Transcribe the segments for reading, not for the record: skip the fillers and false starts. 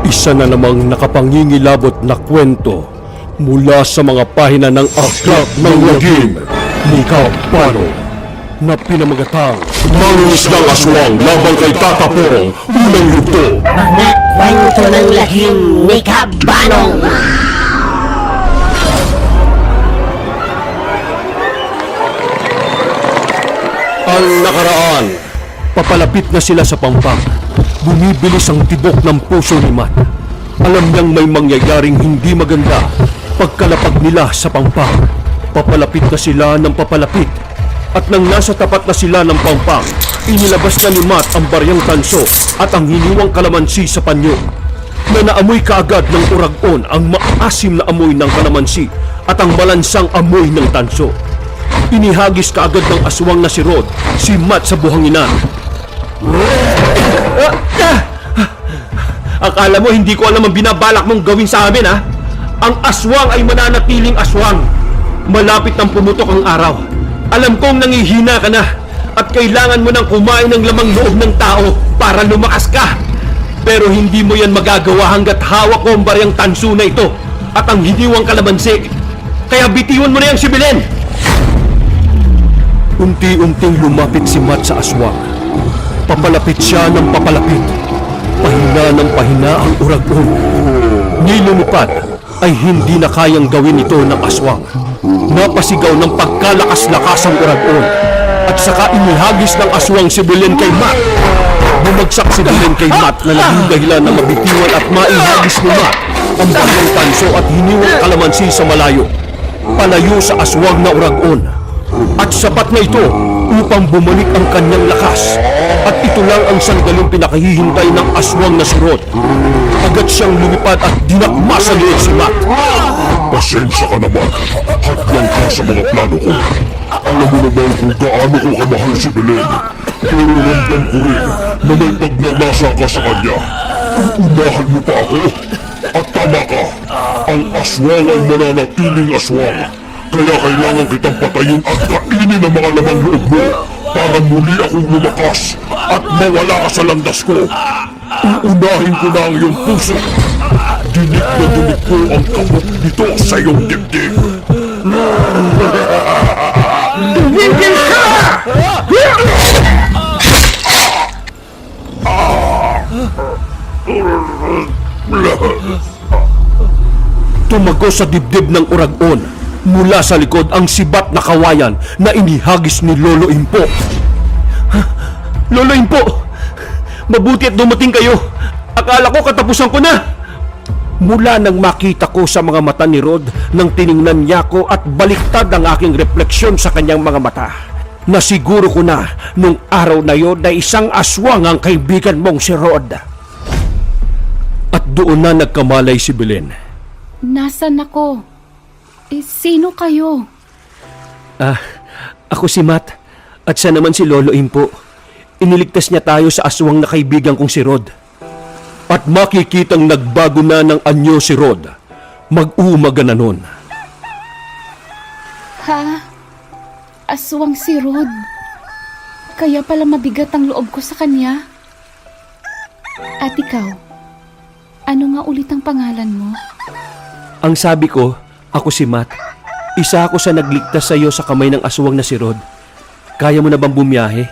Isa na namang nakapangingilabot na kwento mula sa mga pahina ng Aklat ng Lagim ni Kapano na pinamagatang Mangis ng Aswang laban kay Tatapong unang yugto. Mga kwento ng lagim ni Kabanong. Ang nakaraan, papalapit na sila sa pampang. Bumibilis ang tibok ng puso ni Matt. Alam niyang may mangyayaring hindi maganda pagkalapag nila sa pampang. Papalapit na sila ng papalapit. At nang nasa tapat na sila ng pampang, inilabas na ni Matt ang baryang tanso at ang hiniwang kalamansi sa panyo. Na naamoy kaagad ng uragon ang maasim na amoy ng kalamansi at ang malansang amoy ng tanso. Inihagis kaagad ng aswang na si Rod, si Matt sa buhanginan. Akala mo hindi ko alam ang binabalak mong gawin sa amin, ha? Ang aswang ay mananatiling aswang. Malapit nang pumutok ang araw. Alam kong nangihina ka na at kailangan mo nang kumain ng lamang loob ng tao para lumakas ka. Pero hindi mo yan magagawa hanggat hawak ko ang baryang tanso na ito at ang hiniwang kalamansi. Kaya bitiwan mo na yung si Belen. Unti-unting lumapit si Matt sa aswang. Papalapit siya ng papalapit. Pahina ng pahina ang uragon. Nilumipad ay hindi na kayang gawin ito ng aswang. Napasigaw ng pagkalakas-lakas ang uragon. At saka inihagis ng aswang si Belen kay Matt. Bumagsak si Belen kay Matt na naging dahilan na mabitiwan at maihagis ni Matt ang bagyang tanso at hiniwang kalamansi sa malayo. Palayo sa aswang na uragon. At sapat na ito upang bumalik ang kanyang lakas. At ito lang ang sandaling pinakahihintay ng aswang na si Rod. Agad siyang lumipad at dinakma sa liit si Matt. Pasensya ka naman. Hadlang ka sa mga plano ko. Alam mo naman kung gaano ko kamahal si Belen. Pero ramdam ko rin na may pagnanasa ka sa kanya. Uunahan mo pa ako. At tama ka. Ang aswang ay mananatiling aswang. Kaya kailangan kitang patayin at kainin ang mga lamang loob mo para muli akong lumakas at mawala ka sa landas ko. Uunahin ko na ang iyong puso. Dinig na dinig ko ang kabok nito sa iyong dibdib. Tumigil ka! Tumago sa dibdib ng uragon. Mula sa likod ang sibat na kawayan na inihagis ni Lolo Impo. Lolo Impo! Mabuti at dumating kayo. Akala ko katapusan ko na. Mula nang makita ko sa mga mata ni Rod nang tiningnan niya ko at baliktad ang aking refleksyon sa kanyang mga mata. Nasiguro ko na nung araw na yon na isang aswang ang kaibigan mong si Rod. At doon na nagkamalay si Belen. Nasaan ako? Sino kayo? Ako si Matt. At siya naman si Lolo Impo. Iniligtas niya tayo sa aswang na kaibigan kong si Rod. At makikitang nagbago na ng anyo si Rod. Mag-umaga na nun. Ha? Aswang si Rod. Kaya pala mabigat ang loob ko sa kanya. At ikaw, ano nga ulit ang pangalan mo? Ang sabi ko, ako si Matt. Isa ako sa nagligtas sa iyo sa kamay ng aswang na si Rod. Kaya mo na bang bumiyahe?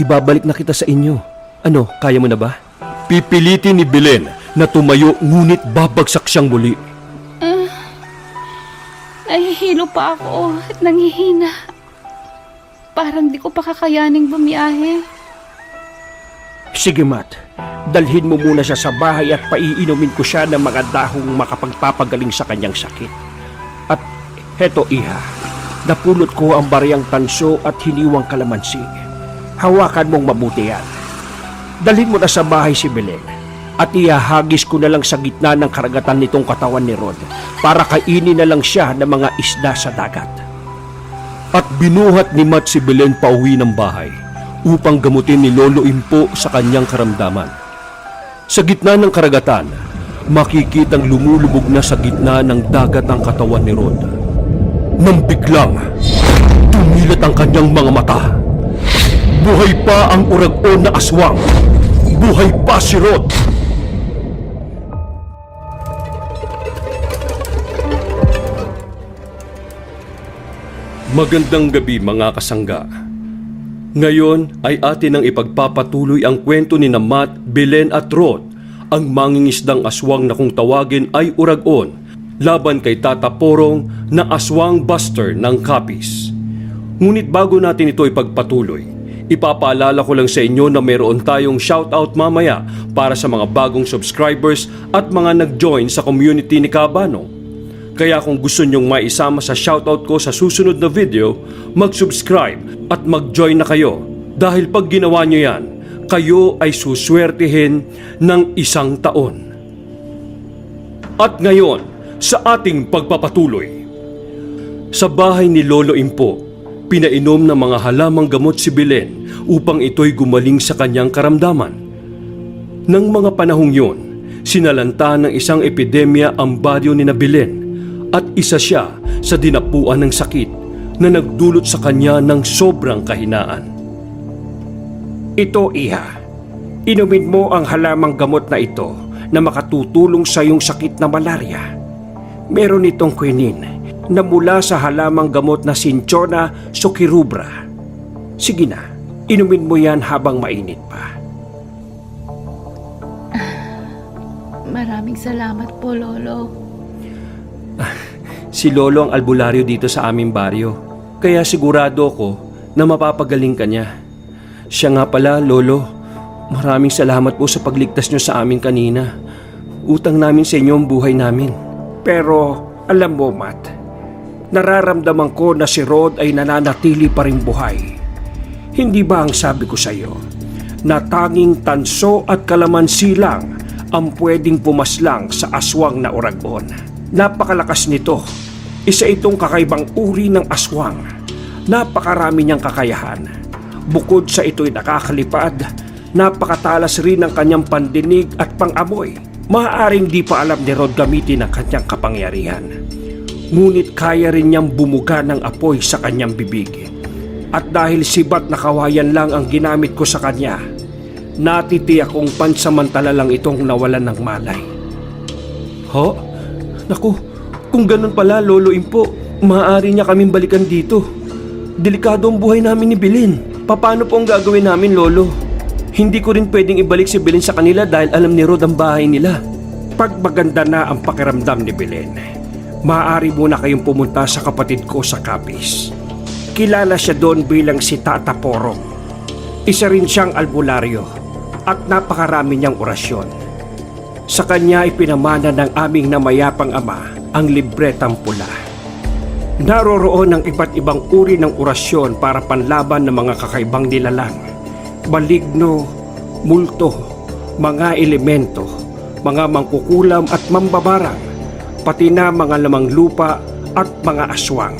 Ibabalik na kita sa inyo. Ano, kaya mo na ba? Pipilitin ni Belen na tumayo ngunit babagsak siyang muli. Nahihilo pa ako at nangihina. Parang di ko pa kakayaning bumiyahe. Sige Matt, dalhin mo muna siya sa bahay at paiinumin ko siya ng mga dahong makapagpapagaling sa kanyang sakit. At heto iha, napulot ko ang baryang tanso at hiniwang kalamansi. Hawakan mong mabuti yan. Dalhin mo na sa bahay si Belen at ihahagis ko na lang sa gitna ng karagatan nitong katawan ni Rod para kainin na lang siya ng mga isda sa dagat. At binuhat ni Matt si Belen pauwi ng bahay upang gamutin ni Lolo Impo sa kanyang karamdaman. Sa gitna ng karagatan, makikitang lumulubog na sa gitna ng dagat ang katawan ni Rod. Nang biglang, tumilat ang kanyang mga mata. Buhay pa ang uragon na aswang. Buhay pa si Rod. Magandang gabi mga kasangga. Ngayon ay atin ang ipagpapatuloy ang kwento ni Matt, Belen at Rod, ang mangingisdang aswang na kung tawagin ay Uragon, laban kay Tata Porong na aswang buster ng Capiz. Ngunit bago natin ito ipagpatuloy, ipapaalala ko lang sa inyo na meron tayong shoutout mamaya para sa mga bagong subscribers at mga nag-join sa community ni Kabano. Kaya kung gusto nyong maisama sa shoutout ko sa susunod na video, mag-subscribe at mag-join na kayo. Dahil pag ginawa nyo yan, kayo ay suswertihin ng 1 taon. At ngayon, sa ating pagpapatuloy. Sa bahay ni Lolo Impo, pinainom ng mga halamang gamot si Belen upang ito'y gumaling sa kanyang karamdaman. Nang mga panahong yun, sinalanta ng isang epidemya ang baryo ni Belen at isa siya sa dinapuan ng sakit na nagdulot sa kanya ng sobrang kahinaan. Ito, Iha. Inumin mo ang halamang gamot na ito na makatutulong sa iyong sakit na malaria. Meron itong quinine na mula sa halamang gamot na Cinchona succirubra. Sige na, inumin mo yan habang mainit pa. Maraming salamat po, Lolo. Si Lolo ang albularyo dito sa aming baryo, kaya sigurado ko na mapapagaling ka niya. Siya nga pala, Lolo, maraming salamat po sa pagligtas niyo sa amin kanina. Utang namin sa inyo ang buhay namin. Pero alam mo, Matt, nararamdaman ko na si Rod ay nananatili pa rin buhay. Hindi ba ang sabi ko sa iyo na tanging tanso at kalamansi lang ang pwedeng pumaslang sa aswang na Uragon? Napakalakas nito. Isa itong kakaibang uri ng aswang. Napakarami niyang kakayahan. Bukod sa ito'y nakakalipad, napakatalas rin ang kanyang pandinig at pangamoy. Maaaring di pa alam ni Rod gamitin ang kanyang kapangyarihan. Ngunit kaya rin niyang bumuga ng apoy sa kanyang bibig. At dahil sibat na kawayan lang ang ginamit ko sa kanya, natitiyak kong pansamantala lang itong nawalan ng malay. Ho? Naku, kung ganun pala, Lolo Impo, maaari niya kaming balikan dito. Delikado ang buhay namin ni Belen. Paano po ang gagawin namin, Lolo? Hindi ko rin pwedeng ibalik si Belen sa kanila dahil alam ni Rod ang bahay nila. Pag maganda na ang pakiramdam ni Belen, maaari muna kayong pumunta sa kapatid ko sa Capiz. Kilala siya doon bilang si Tata Porong. Isa rin siyang albularyo at napakarami niyang orasyon. Sa kanya ipinamana ng aming namayapang ama ang libretang pula. Naroroon ang iba't ibang uri ng orasyon para panlaban ng mga kakaibang nilalang, maligno, multo, mga elemento, mga mangkukulam at mambabarang, pati na mga lamang lupa at mga aswang.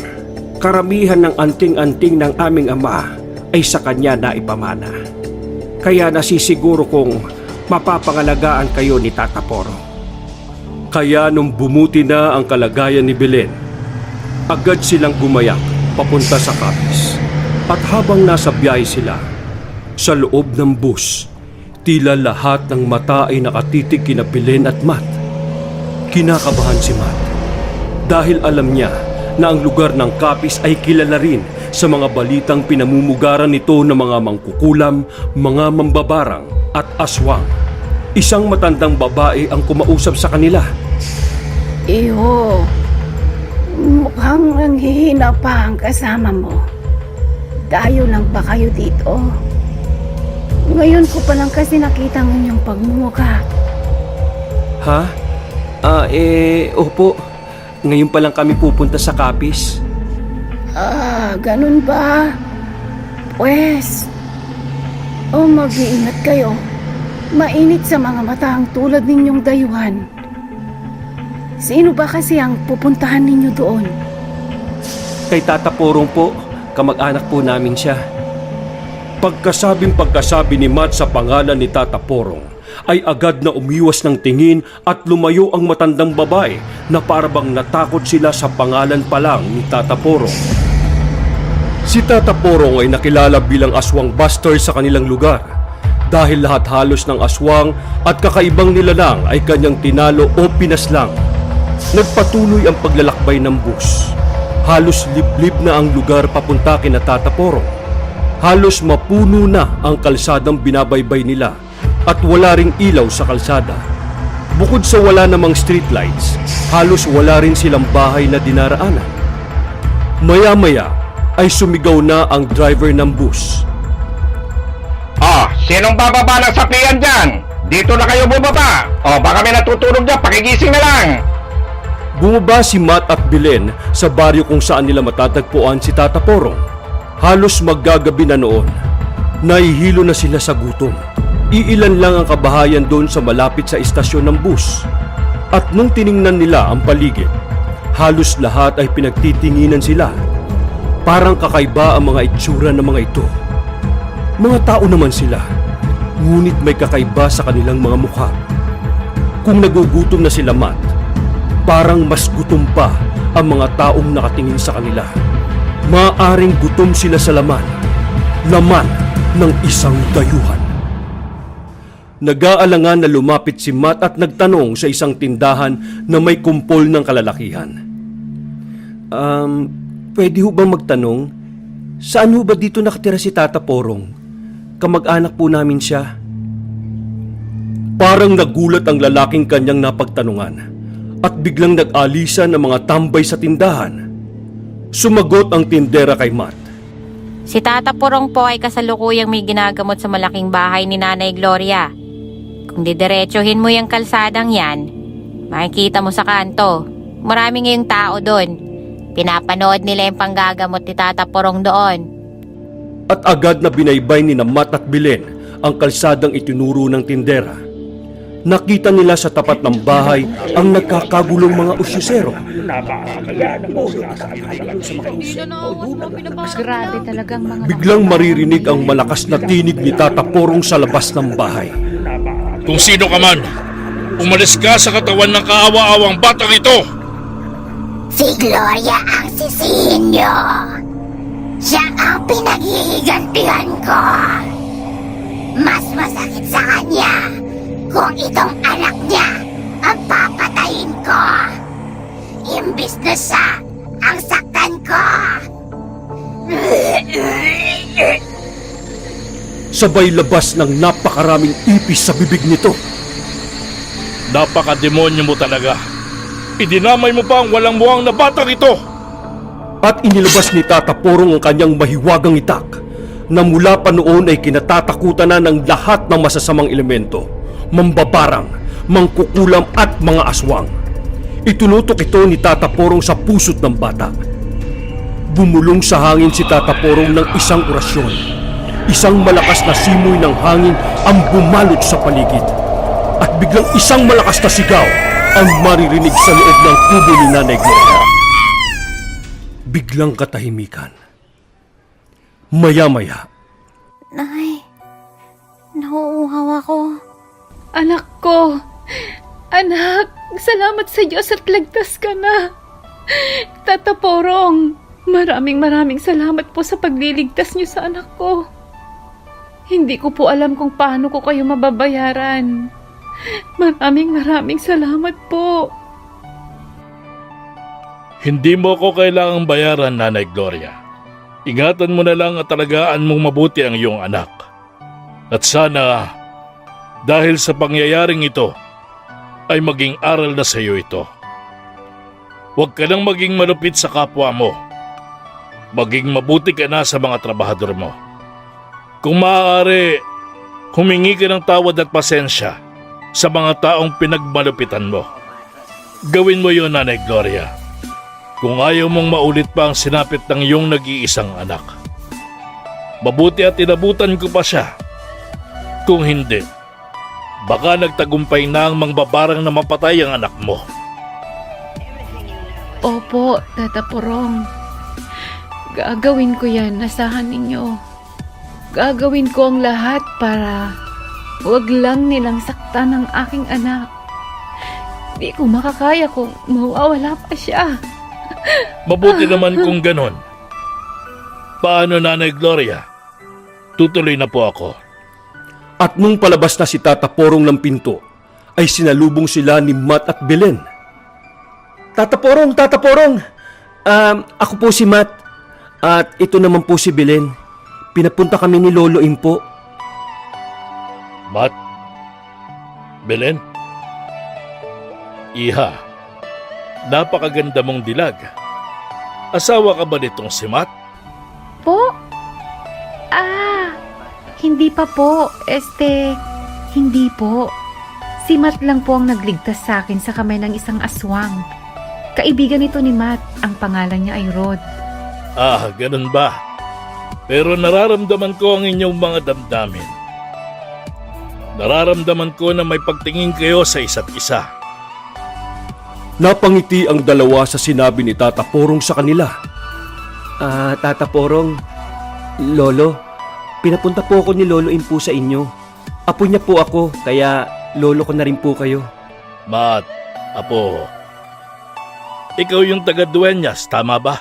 Karamihan ng anting-anting ng aming ama ay sa kanya na ipamana. Kaya nasisiguro kong mapapangalagaan kayo ni Tata Porong. Kaya nung bumuti na ang kalagayan ni Belen, agad silang gumayak papunta sa Capiz. At habang nasa biyahe sila, sa loob ng bus, tila lahat ng mata ay nakatitig kina Belen at Matt. Kinakabahan si Matt dahil alam niya na ang lugar ng Capiz ay kilala rin sa mga balitang pinamumugaran nito ng mga mangkukulam, mga mambabarang at aswang. Isang matandang babae ang kumausap sa kanila. Iyo, mukhang nanghihina pa ang kasama mo. Dayo lang ba kayo dito? Ngayon ko pa lang kasi nakita ang inyong pagmumuka. Ha? Opo. Ngayon pa lang kami pupunta sa Capiz. Ganun ba? Pwes, mag-iingat kayo. Mainit sa mga mata ang tulad ninyong dayuhan. Sino ba kasi ang pupuntahan ninyo doon? Kay Tata Porong po, kamag-anak po namin siya. Pagkasabi ni Matt sa pangalan ni Tata Porong, ay agad na umiwas ng tingin at lumayo ang matandang babae na parabang natakot sila sa pangalan pa lang ni Tata Porong. Si Tata Porong ay nakilala bilang aswang buster sa kanilang lugar dahil lahat halos ng aswang at kakaibang nilalang ay kanyang tinalo o pinaslang. Nagpatuloy ang paglalakbay ng bus. Halos liblib na ang lugar papunta kina Tata Porong. Halos mapuno na ang kalsadang binabaybay nila at wala ring ilaw sa kalsada. Bukod sa wala namang streetlights, halos wala rin silang bahay na dinaraanan. Maya-maya ay sumigaw na ang driver ng bus. Sinong bababa ng sakyan dyan? Dito na kayo bumaba. Baka may natutulog dyan, pakigising na lang. Bumaba si Matt at Belen sa baryo kung saan nila matatagpuan si Tata Porong. Halos maggagabi na noon. Nahihilo na sila sa gutom. Iilan lang ang kabahayan doon sa malapit sa istasyon ng bus. At nung tiningnan nila ang paligid, halos lahat ay pinagtitinginan sila. Parang kakaiba ang mga itsura ng mga ito. Mga tao naman sila, ngunit may kakaiba sa kanilang mga mukha. Kung nagugutom na sila, Matt, parang mas gutom pa ang mga taong nakatingin sa kanila. Maaaring gutom sila sa laman ng isang dayuhan. Nag-aalangan na lumapit si Matt at nagtanong sa isang tindahan na may kumpol ng kalalakihan. Pwede ho bang magtanong? Saan ho ba dito nakatira si Tata Porong? Kamag-anak po namin siya. Parang nagulat ang lalaking kanyang napagtanungan at biglang nag-alisan ang mga tambay sa tindahan. Sumagot ang tindera kay Matt. Si Tata Porong po ay kasalukuyang may ginagamot sa malaking bahay ni Nanay Gloria. Kung didiretsuhin mo yung kalsadang yan, makikita mo sa kanto. Marami ngayong tao doon. Pinapanood nila yung panggagamot ni Tata Porong doon. At agad na binaybay ni Matt at Belen ang kalsadang itinuro ng tindera. Nakita nila sa tapat ng bahay ang nagkakagulong mga usyusero. Grabe talagang mga... Biglang maririnig ang malakas na tinig ni Tata Porong sa labas ng bahay. Kung sino ka man, umalis ka sa katawan ng kaawa-awang batang ito! Si Gloria ang sisihin niyo. Siya ang pinaghihigantihan ko. Mas masakit sa kanya kung itong anak niya ang papatayin ko. Imbis na siya ang saktan ko. Sabay labas ng napakaraming ipis sa bibig nito. Napaka-demonyo mo talaga. Idinamay mo pa ang walang muwang na batang ito! At inilabas ni Tata Porong ang kanyang mahiwagang itak na mula pa noon ay kinatatakutan na ng lahat ng masasamang elemento, mambabarang, mangkukulam at mga aswang. Itunutok ito ni Tata Porong sa puso't ng bata. Bumulong sa hangin si Tata Porong ng isang orasyon. Isang malakas na simoy ng hangin ang bumalot sa paligid. At biglang isang malakas na sigaw ang maririnig sa loob ng kubo ni Nanay Gloria. Biglang katahimikan. Maya-maya, Nay, nauuhaw ako. Anak ko! Anak! Salamat sa Diyos at ligtas ka na! Tata Porong, maraming salamat po sa pagliligtas niyo sa anak ko. Hindi ko po alam kung paano ko kayo mababayaran. Maraming salamat po. Hindi mo ako kailangang bayaran, Nanay Gloria. Ingatan mo na lang at talagaan mong mabuti ang iyong anak. At sana, dahil sa pangyayaring ito, ay maging aral na sa iyo ito. Huwag ka nang maging malupit sa kapwa mo. Maging mabuti ka na sa mga trabahador mo. Kung maaari, humingi ka ng tawad at pasensya sa mga taong pinagmalupitan mo. Gawin mo yon, Nanay Gloria. Kung ayaw mong maulit pa ang sinapit ng iyong nag-iisang anak. Mabuti at inabutan ko pa siya. Kung hindi, baka nagtagumpay na ang mangbabarang na mapatay ang anak mo. Opo, Tata Porong. Gagawin ko yan, asahan ninyo. Gagawin ko ang lahat para huwag lang nilang saktan ang aking anak. Di ko makakaya kung mawawala pa siya. Mabuti naman kung ganon. Paano, Nanay Gloria? Tutuloy na po ako. at nung palabas na si Tata Porong ng pinto, ay sinalubong sila ni Matt at Belen. Tata Porong! Ako po si Matt. At ito naman po si Belen. Pinapunta kami ni Lolo Impo. Matt? Belen? Iha, napakaganda mong dilag. Asawa ka ba nitong si Matt? Po? Hindi pa po. Hindi po. Si Matt lang po ang nagligtas sa akin sa kamay ng isang aswang. Kaibigan ito ni Matt. Ang pangalan niya ay Rod. Ganun ba? Pero nararamdaman ko ang inyong mga damdamin. Nararamdaman ko na may pagtingin kayo sa isa't isa. Napangiti ang dalawa sa sinabi ni Tata Porong sa kanila. Tata Porong, Lolo, pinapunta po ako ni Lolo Impo sa inyo. Apo niya po ako, kaya lolo ko na rin po kayo. Matt, Apo, ikaw yung taga-Dueñas, tama ba?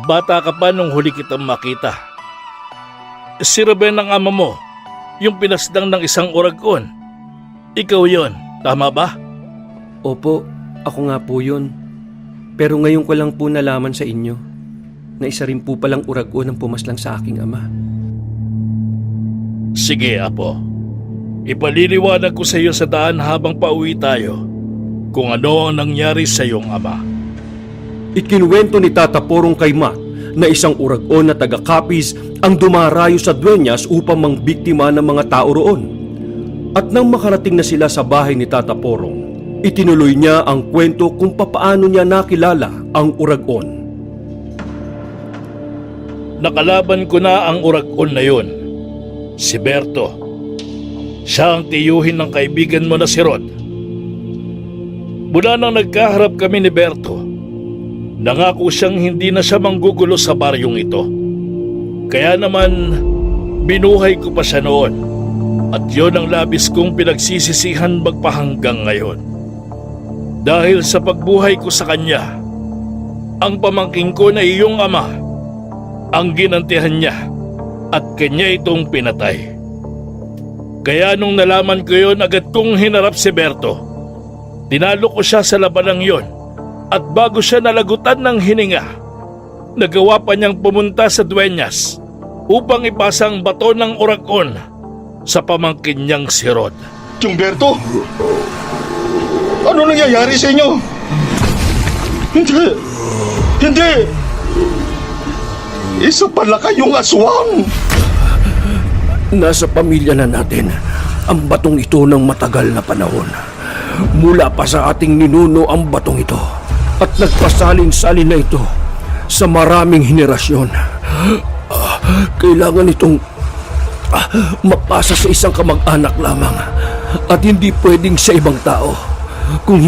Bata ka pa nung huli kitang makita. Si Ruben ang ama mo, yung pinasdang ng isang oragon. Ikaw yon, tama ba? Opo, ako nga po yun. Pero ngayon ko lang po nalaman sa inyo na isa rin po palang uragon ang pumaslang sa aking ama. Sige, Apo. Ipaliliwanag ko sa iyo sa daan habang pauwi tayo kung ano ang nangyari sa iyong ama. Ikinuwento ni Tata Porong kay Matt na isang uragon na taga-Capiz ang dumarayo sa Dueñas upang mangbiktima ng mga tao roon. At nang makarating na sila sa bahay ni Tata Porong, itinuloy niya ang kwento kung papaano niya nakilala ang uragon. Nakalaban ko na ang uragon na yun, si Berto. Siya ang tiyuhin ng kaibigan mo na si Rod. Mula nang nagkaharap kami ni Berto, nangako siyang hindi na siya manggugulo sa baryong ito. Kaya naman, binuhay ko pa siya noon. At yon ang labis kong pinagsisisihan magpahanggang ngayon. Dahil sa pagbuhay ko sa kanya, ang pamangking ko na iyong ama, ang ginantihan niya at kanya itong pinatay. Kaya nung nalaman ko yon, agad kong hinarap si Berto. Tinalo ko siya sa labanang yon at bago siya nalagutan ng hininga, nagawa pa niyang pumunta sa Dueñas upang ipasa ang bato ng uragon sa pamangkin niyang si Rod. Humberto! Ano nangyayari sa inyo? Hindi! Hindi! Isa pala kayong aswang! Nasa pamilya na natin ang batong ito ng matagal na panahon. Mula pa sa ating ninuno ang batong ito at nagpasalin-salin na ito sa maraming henerasyon. Kailangan itong mapasa sa isang kamag-anak lamang at hindi pwedeng sa ibang tao. Kung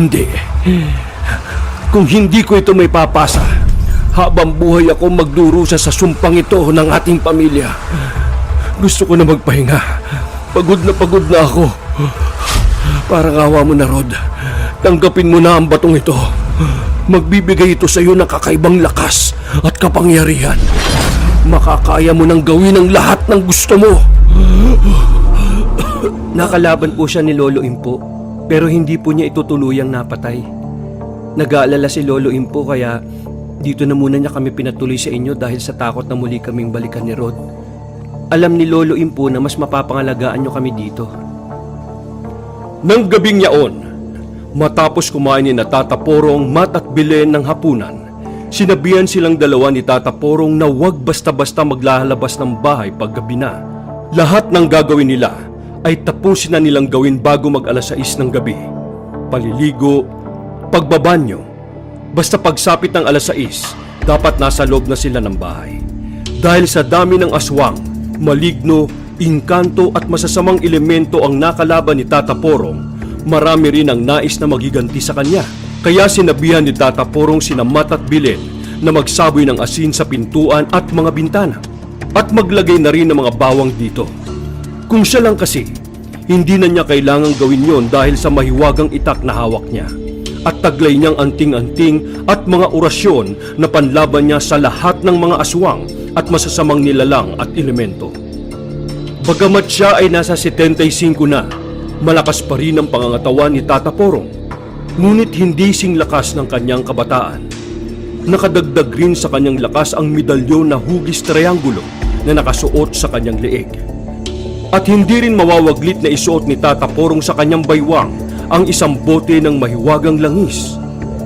hindi ko ito may papasa, habang buhay ako magdurusa sa sumpang ito ng ating pamilya. Gusto ko na magpahinga. Pagod na ako. Parang awa mo na, Rod. Tanggapin mo na ang batong ito. Magbibigay ito sa iyo ng kakaibang lakas at kapangyarihan. Makakaya mo nang gawin ang lahat ng gusto mo. Nakalaban po siya ni Lolo Impo, pero hindi po niya ito tuluyang napatay. Nag-aalala si Lolo Impo kaya dito na muna niya kami pinatuloy sa inyo dahil sa takot na muli kaming balikan ni Rod. Alam ni Lolo Impo na mas mapapangalagaan niyo kami dito. Nang gabing yaon, matapos kumain ni Tata Porong, Matt at Belen ng hapunan, sinabihan silang dalawa ni Tata Porong na huwag basta-basta maglalabas ng bahay paggabi na. Lahat ng gagawin nila ay tapusin na nilang gawin bago mag-alas 6 ng gabi. Paliligo, pagbabanyo, basta pagsapit ng alas 6, dapat nasa loob na sila ng bahay. Dahil sa dami ng aswang, maligno, inkanto at masasamang elemento ang nakalaban ni Tata Porong, marami rin ang nais na magiganti sa kanya. Kaya sinabihan ni Tata Porong sina Matt at Belen na magsaboy ng asin sa pintuan at mga bintana at maglagay na rin ng mga bawang dito. Kung siya lang kasi, hindi na niya kailangang gawin yon dahil sa mahiwagang itak na hawak niya at taglay niyang anting-anting at mga orasyon na panlaban niya sa lahat ng mga aswang at masasamang nilalang at elemento. Bagamat siya ay nasa 75 na, malakas pa rin ang pangangatawan ni Tata Porong. Ngunit hindi sing lakas ng kanyang kabataan. Nakadagdag rin sa kanyang lakas ang medalyon na hugis triangulo na nakasuot sa kanyang leeg. At hindi rin mawawaglit na isuot ni Tata Porong sa kanyang baywang ang isang bote ng mahiwagang langis.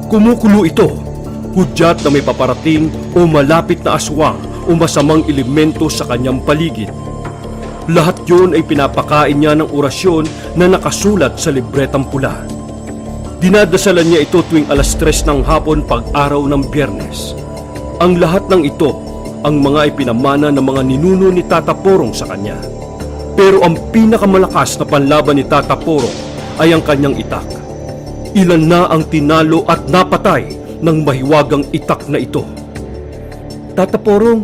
Kumukulo ito, hudyat na may paparating o malapit na aswang o masamang elemento sa kanyang paligid. Lahat yun ay pinapakain niya ng orasyon na nakasulat sa libretang pula. Dinadasalan niya ito tuwing alas 3 ng hapon pag-araw ng Biyernes. Ang lahat ng ito, ang mga ipinamana ng mga ninuno ni Tata Porong sa kanya. Pero ang pinakamalakas na panlaban ni Tata Porong ay ang kanyang itak. Ilan na ang tinalo at napatay ng mahiwagang itak na ito. Tata Porong,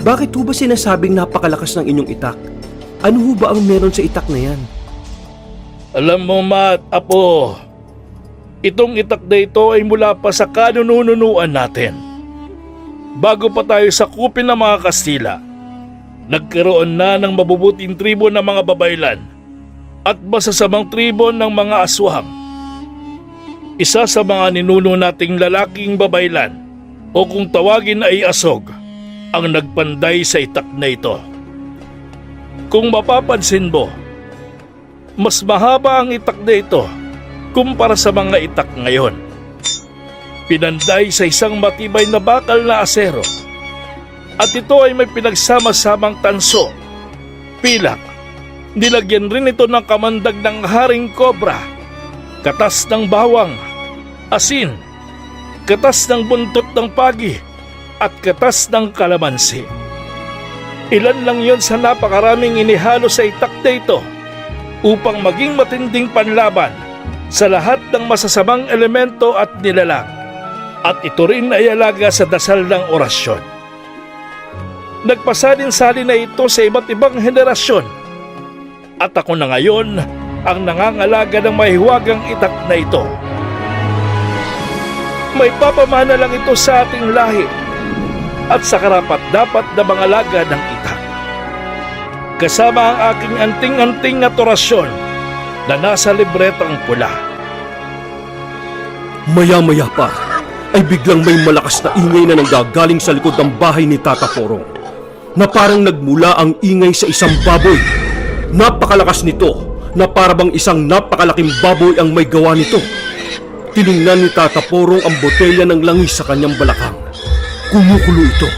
bakit ho ba sinasabing napakalakas ng inyong itak? Ano ho ba ang meron sa itak na yan? Alam mo, Mat, Apo, itong itak na ito ay mula pa sa kanununuan natin. Bago pa tayo sakupin ng mga Kastila, nagkaroon na ng mabubuting tribo ng mga babaylan at masasamang tribo ng mga aswang. Isa sa mga ninuno nating lalaking babaylan o kung tawagin ay asog ang nagpanday sa itak na ito. Kung mapapansin mo, mas mahaba ang itak na ito kumpara sa mga itak ngayon. Pinanday sa isang matibay na bakal na asero at ito ay may pinagsama-samang tanso, pilak. Nilagyan rin ito ng kamandag ng haring kobra, katas ng bawang, asin, katas ng buntot ng pagi at katas ng kalamansi. Ilan lang yon sa napakaraming inihalo sa itak na ito upang maging matinding panlaban sa lahat ng masasamang elemento at nilalang. At ito rin ay alaga sa dasal ng orasyon. Nagpasalin-salin na ito sa iba't ibang henerasyon. At ako na ngayon ang nangangalaga ng mahiwagang itak na ito. May papamana lang ito sa ating lahi at sa karapat-dapat na mangalaga ng itak. Kasama ang aking anting-anting at orasyon na nasa libretang pula. Maya-maya pa ay biglang may malakas na ingay na nanggagaling sa likod ng bahay ni Tata Porong, na parang nagmula ang ingay sa isang baboy. Napakalakas nito na parabang isang napakalaking baboy ang may gawa nito. Tiningnan ni Tata Porong ang botelya ng langis sa kanyang balakang. Kumukulo ito,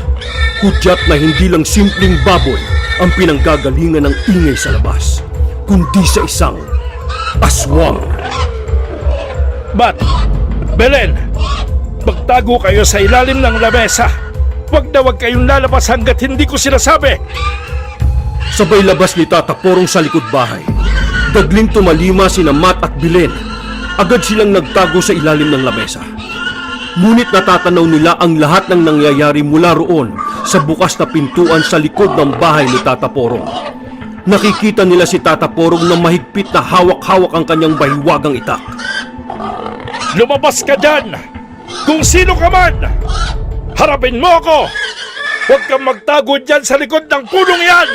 hudyat na hindi lang simpleng baboy ang pinanggagalingan ng ingay sa labas, kundi sa isang aswang. Bat! Belen! Magtago kayo sa ilalim ng lamesa! Huwag na huwag kayong lalabas hanggat hindi ko sinasabi! Sabay labas ni Tata Porong sa likod bahay. Dagling tumalima sina Mat at Belen. Agad silang nagtago sa ilalim ng lamesa. Ngunit natatanaw nila ang lahat ng nangyayari mula roon sa bukas na pintuan sa likod ng bahay ni Tata Porong. Nakikita nila si Tata Porong na mahigpit na hawak-hawak ang kanyang bahiwagang itak. Lumabas ka dyan! Kung sino ka man! Harapin mo ako! Huwag kang magtago dyan sa likod ng punong yan!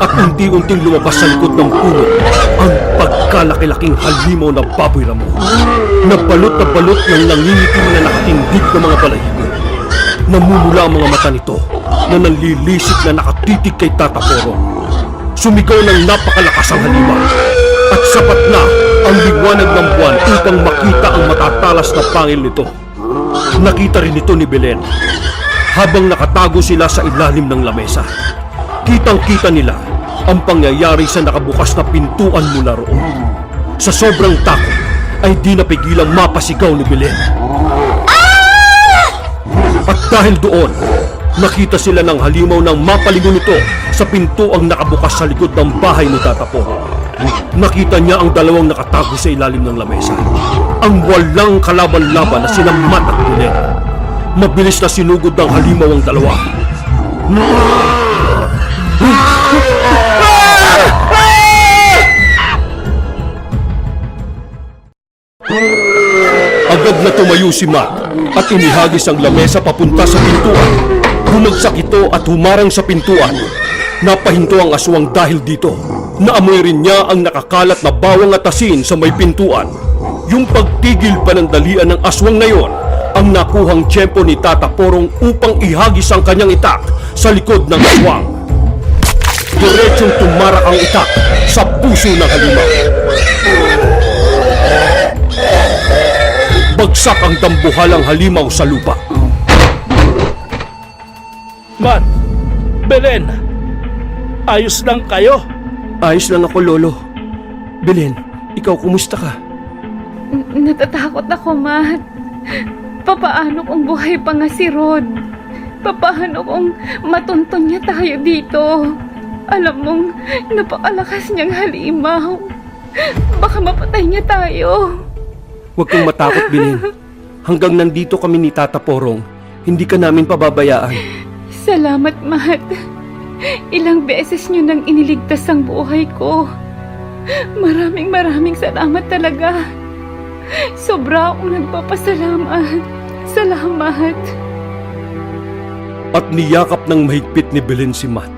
At unti-unting lumabas sa likod ng puno ang pagkalaki-laking halimaw na baboy ramo. Nabalot na balot ng nangingitim na nakatindig na mga balahibo. Namumula ang mga mata nito na nanlilisik na nakatitig kay Tata Porong. Sumigaw ng napakalakas ang halimaw at sapat na ang liwanag ng buwan upang makita ang matatalas na pangil nito. Nakita rin ito ni Belen habang nakatago sila sa ilalim ng lamesa. Kitang-kita nila ang pangyayari sa nakabukas na pintuan mula roon. Sa sobrang takot ay di napigilang mapasigaw ni Belen. At dahil doon, nakita sila ng halimaw ng mapalingon nito sa pintuang nakabukas sa likod ng bahay ni Tata Porong. Nakita niya ang dalawang nakatago sa ilalim ng lamesa. Ang walang kalaban-laban na sina Mat at Belen. Mabilis na sinugod ng halimaw ang dalawa. Agad na tumayo si Mat at inihagis ang lamesa papunta sa pintuan. Bumagsak ito at humarang sa pintuan. Napahinto ang aswang dahil dito. Naamoy rin niya ang nakakalat na bawang at asin sa may pintuan. Yung pagtigil panandalian ng aswang na yon ang nakuhang tiyempo ni Tata Porong upang ihagis ang kanyang itak sa likod ng aswang. Diretsong tumarak ang itak sa puso ng halimaw. Bagsak ang dambuhalang halimaw sa lupa. Matt, Belen, ayos lang kayo? Ayos lang ako, Lolo. Belen, ikaw kumusta ka? Natatakot ako, Matt. Papaano kung buhay pa nga si Rod? Papaano kung matunton niya tayo dito? Alam mong napakalakas niyang halimaw. Baka mapatay niya tayo. Huwag kang matakot, Belen. Hanggang nandito kami ni Tata Porong, hindi ka namin pababayaan. Salamat, Matt. Ilang beses niyo nang iniligtas ang buhay ko. Maraming salamat talaga. Sobra akong nagpapasalamat. Salamat. At niyakap ng mahigpit ni Belen si Matt.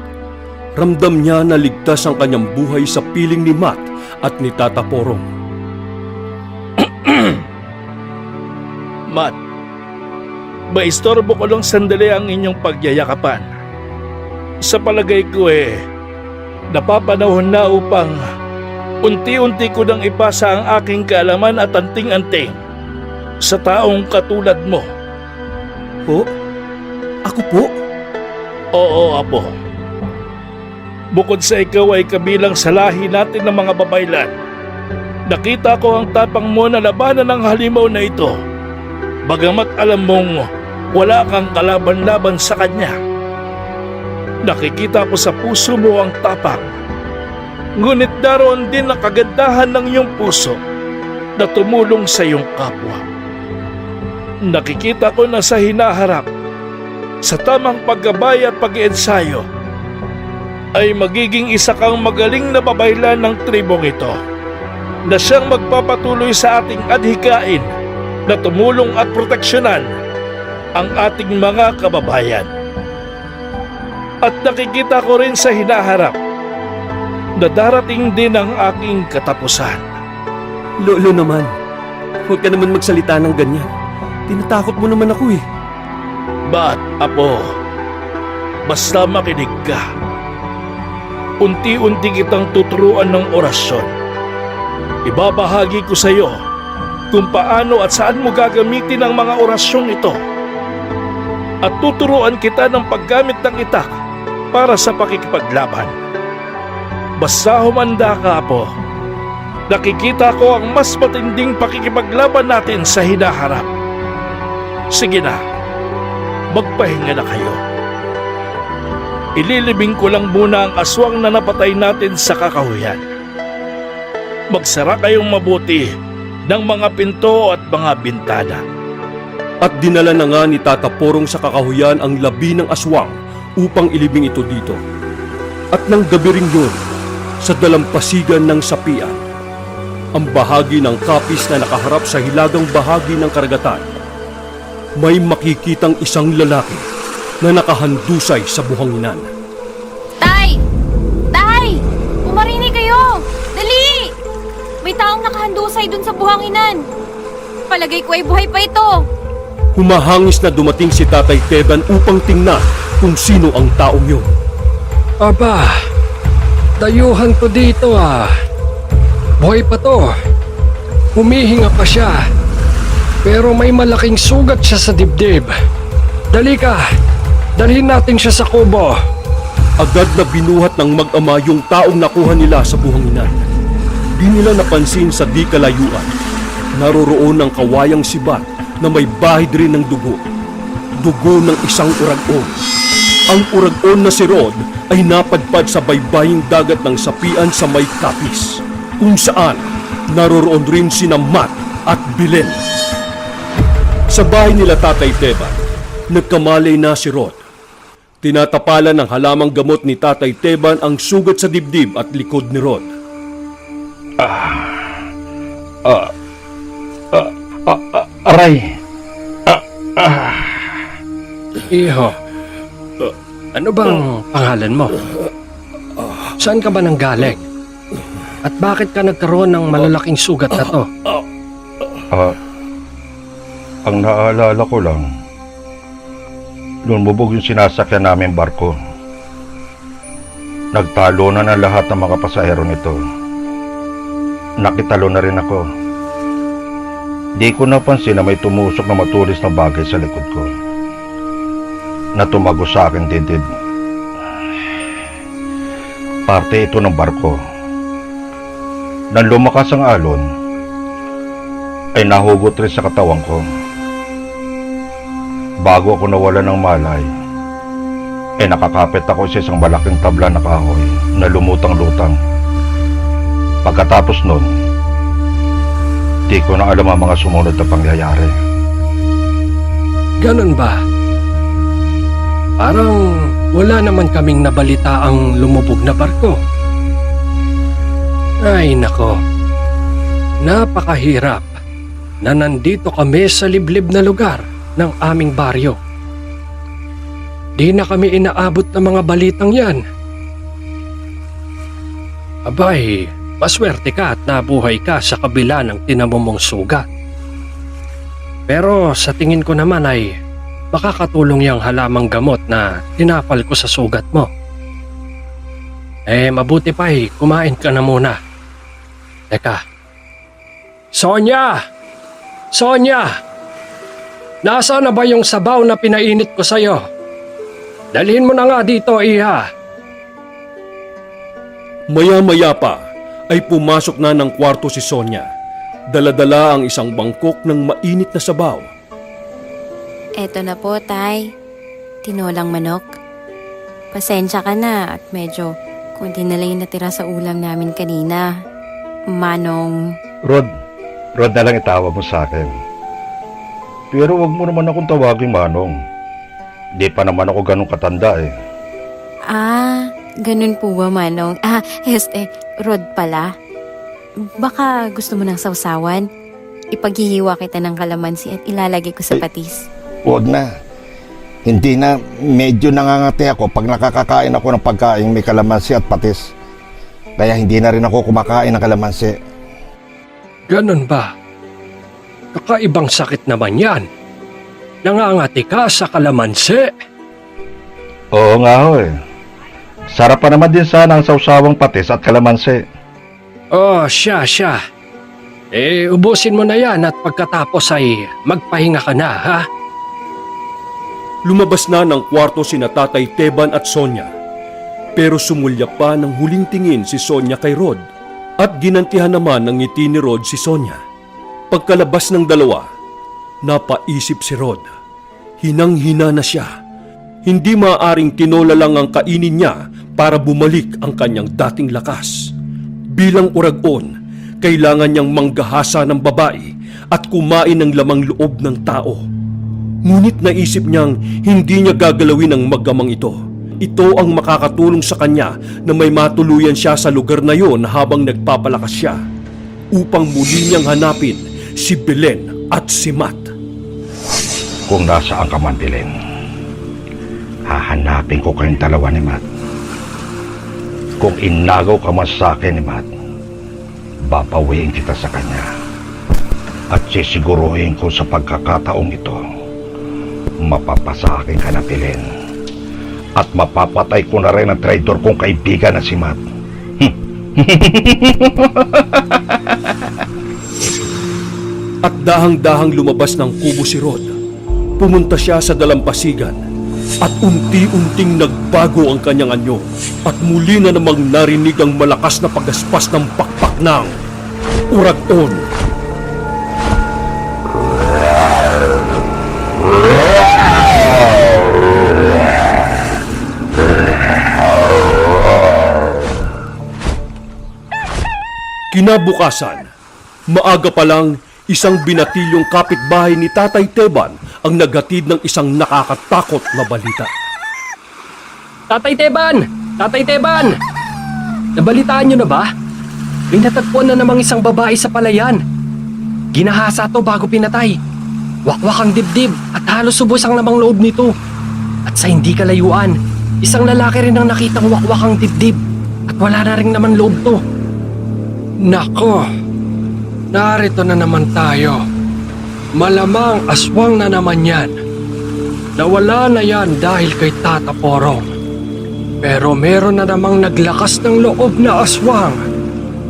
Ramdam niya na ligtas ang kanyang buhay sa piling ni Matt at ni Tata Porong. Matt, maistorbo ko lang sandali ang inyong pagyayakapan. Sa palagay ko napapanahon na upang unti-unti ko nang ipasa ang aking kaalaman at anting-anting sa taong katulad mo. Po? Ako po? Oo, Apo. Bukod sa ikaw ay kabilang sa lahi natin ng mga babaylan, nakita ko ang tapang mo na labanan ng halimaw na ito, bagamat alam mong wala kang kalaban-laban sa kanya. Nakikita ko sa puso mo ang tapang, ngunit daroon din ang kagandahan ng iyong puso na tumulong sa iyong kapwa. Nakikita ko na sa hinaharap, sa tamang paggabay at pag-iensayo, ay magiging isa kang magaling na babaylan ng tribong ito na siyang magpapatuloy sa ating adhikain na tumulong at proteksyonan ang ating mga kababayan. At nakikita ko rin sa hinaharap na darating din ang aking katapusan. Lolo naman, huwag ka naman magsalita ng ganyan. Tinatakot mo naman ako eh. Ba't, Apo? Basta makinig ka. Unti-unti kitang tuturuan ng orasyon. Ibabahagi ko sa iyo kung paano at saan mo gagamitin ang mga orasyong ito. At tuturuan kita ng paggamit ng itak para sa pakikipaglaban. Basta humanda ka, Apo. Nakikita ko ang mas matinding pakikipaglaban natin sa hinaharap. Sige na, magpahinga na kayo. Ililibing ko lang muna ang aswang na napatay natin sa kakahuyan. Magsara kayong mabuti ng mga pinto at mga bintana. At dinala na nga ni Tata Porong sa kakahuyan ang labi ng aswang upang ilibing ito dito. At nang gabi rin yun, sa dalampasigan ng sapian, ang bahagi ng kapis na nakaharap sa hilagang bahagi ng karagatan, may makikitang isang lalaki na nakahandusay sa buhanginan. Tay! Tay! Umarini kayo! Dali! May taong nakahandusay dun sa buhanginan. Palagay ko ay buhay pa ito. Humahangis na dumating si Tatay Teban upang tingnan kung sino ang taong yun. Aba, dayuhan to dito ah. Buhay pa to. Humihinga pa siya. Pero may malaking sugat siya sa dibdib. Dali ka, dalhin natin siya sa kubo. Agad na binuhat ng mag-ama yung taong nakuha nila sa buhanginan. Di nila napansin sa di kalayuan. Naroroon ang kawayang sibat na may bahid rin ng dugo. Dugo ng isang urag-on. Ang urag-on na si Rod ay napadpad sa baybaying dagat ng sapian sa may kapis, kung saan naroroon rin sina Matt at Belen. Sa bahay nila Tatay Teban, nagkamalay na si Rod. Tinatapalan ng halamang gamot ni Tatay Teban ang sugat sa dibdib at likod ni Rod. Aray! Iho, ano bang pangalan mo? Saan ka ba nanggaling? At bakit ka nagkaroon ng malalaking sugat na to? Ang naaalala ko lang, lumubog yung sinasakyan namin barko. Nagtalo na ng lahat ng mga pasahero nito. Nakitalo na rin ako. Di ko napansin na may tumusok na matulis na bagay sa likod ko. Na tumago sa akin dibdib. Parte ito ng barko. Nang lumakas ang alon, ay nahugot rin sa katawan ko. Bago ako nawala ng malay, ay nakakapit ako sa isang malaking tabla na kahoy na lumutang-lutang. Pagkatapos nun, di ko na alam ang mga sumunod na pangyayari. Ganun ba? Parang wala naman kaming nabalita ang lumubog na barko. Ay nako, napakahirap na nandito kami sa liblib na lugar ng aming baryo. Di na kami inaabot ng mga balitang yan. Abay, maswerte ka at nabuhay ka sa kabila ng tinamumong sugat. Pero sa tingin ko naman ay makakatulong yung halamang gamot na tinapal ko sa sugat mo. Mabuti pa kumain ka na muna. Teka. Sonya! Sonya! Nasaan na ba yung sabaw na pinainit ko sa'yo? Dalhin mo na nga dito, iha. Maya-maya pa ay pumasok na ng kwarto si Sonya. Dala-dala ang isang bangkok ng mainit na sabaw. Eto na po, Tay. Tinolang manok. Pasensya ka na at medyo kunti na lang yung natira sa ulam namin kanina. Manong... Rod na lang itawag mo sa akin. Pero wag mo naman akong tawagin Manong. Di pa naman ako ganun katanda eh. Ganun po ba, Manong? Rod pala. Baka gusto mo ng sausawan? Ipaghihiwa kita ng kalamansi at ilalagay ko sa patis. Huwag na. Hindi na, medyo nangangati ako pag nakakakain ako ng pagkain may kalamansi at patis. Kaya hindi na rin ako kumakain ng kalamansi. Ganun ba? Kakaibang sakit naman yan. Nangangati ka sa kalamansi. Oo nga ho eh. Sarap pa naman din sana ang sausawang patis at kalamansi. Oh, siya. Ubusin mo na yan at pagkatapos ay magpahinga ka na, ha? Lumabas na ng kwarto sina Tatay Teban at Sonya. Pero sumulya pa ng huling tingin si Sonya kay Rod at ginantihan naman ng ngiti ni Rod si Sonya. Pagkalabas ng dalawa, napaisip si Rod. Hinang-hina na siya. Hindi maaaring tinola lang ang kainin niya para bumalik ang kanyang dating lakas. Bilang uragon, kailangan niyang manggahasa ng babae at kumain ng lamang loob ng tao. Ngunit naisip niyang hindi niya gagalawin ang magamang ito. Ito ang makakatulong sa kanya na may matuluyan siya sa lugar na yon habang nagpapalakas siya upang muli niyang hanapin si Belen at si Matt. Kung nasaan ka man, Belen, hahanapin ko kayong dalawa ni Matt. Kung inagaw ka man sa akin ni Matt, babawiin kita sa kanya. At sisiguruhin ko sa pagkakataong ito, mapapasa akin ka na, Belen. At mapapatay ko na rin ang traitor kong kaibigan na si Matt. At dahang-dahang lumabas ng kubo si Rod. Pumunta siya sa dalampasigan at unti-unting nagbago ang kanyang anyo at muli na namang narinig ang malakas na pagaspas ng pakpak ng uragon. Kinabukasan, maaga pa lang, isang binatilyong kapitbahay ni Tatay Teban ang naghatid ng isang nakakatakot na balita. Tatay Teban! Tatay Teban! Nabalitaan niyo na ba? May natagpuan na namang isang babae sa palayan. Ginahasa to bago pinatay. Wakwak ang dibdib at halos subos ang lamang loob nito. At sa hindi kalayuan, isang lalaki rin ang nakitang wakwak ang dibdib at wala na rin naman loob to. Nako, narito na naman tayo. Malamang aswang na naman yan. Nawala na yan dahil kay Tata Porong. Pero meron na namang naglakas ng loob na aswang.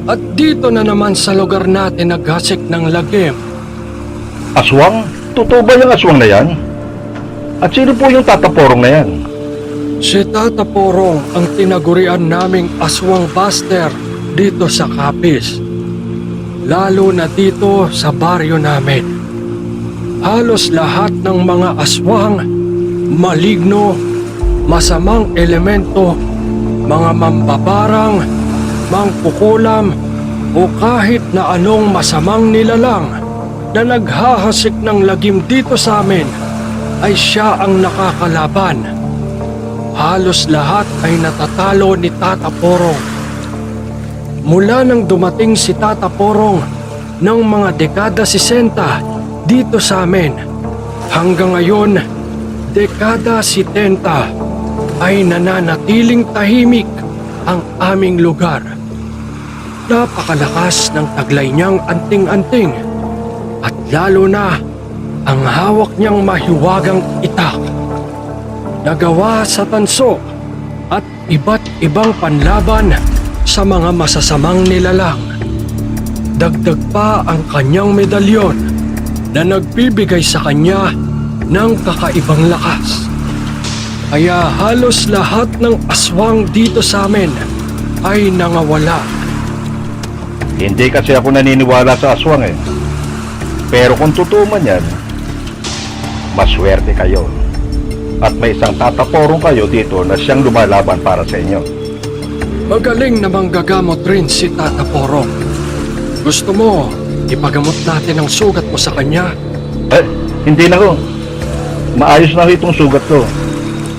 At dito na naman sa lugar natin naghasik ng lagim. Aswang? Totoo ba yung aswang na yan? At sino po yung tataporong na yan? Si Tata Porong ang tinagurian naming aswang buster dito sa Capiz. Lalo na dito sa baryo namin. Halos lahat ng mga aswang, maligno, masamang elemento, mga mambabarang, mangkukulam, o kahit na anong masamang nilalang na naghahasik ng lagim dito sa amin ay siya ang nakakalaban. Halos lahat ay natatalo ni Tata Porong. Mula nang dumating si Tata Porong ng mga dekada 60 dito sa amin, hanggang ngayon, dekada 70 ay nananatiling tahimik ang aming lugar. Napakalakas ng taglay niyang anting-anting at lalo na ang hawak niyang mahiwagang itak. Nagawa sa tanso at iba't ibang panlaban sa mga masasamang nilalang. Dagdag pa ang kanyang medalyon na nagbibigay sa kanya ng kakaibang lakas. Kaya halos lahat ng aswang dito sa amin ay nangawala. Hindi kasi ako naniniwala sa aswang eh. Pero kung totoo man yan, maswerte kayo. At may isang tataporong kayo dito na siyang lumalaban para sa inyo. Magaling namang gagamot rin si Tata Porong. Gusto mo, ipagamot natin ang sugat mo sa kanya? Hindi na ko. Maayos na itong sugat ko.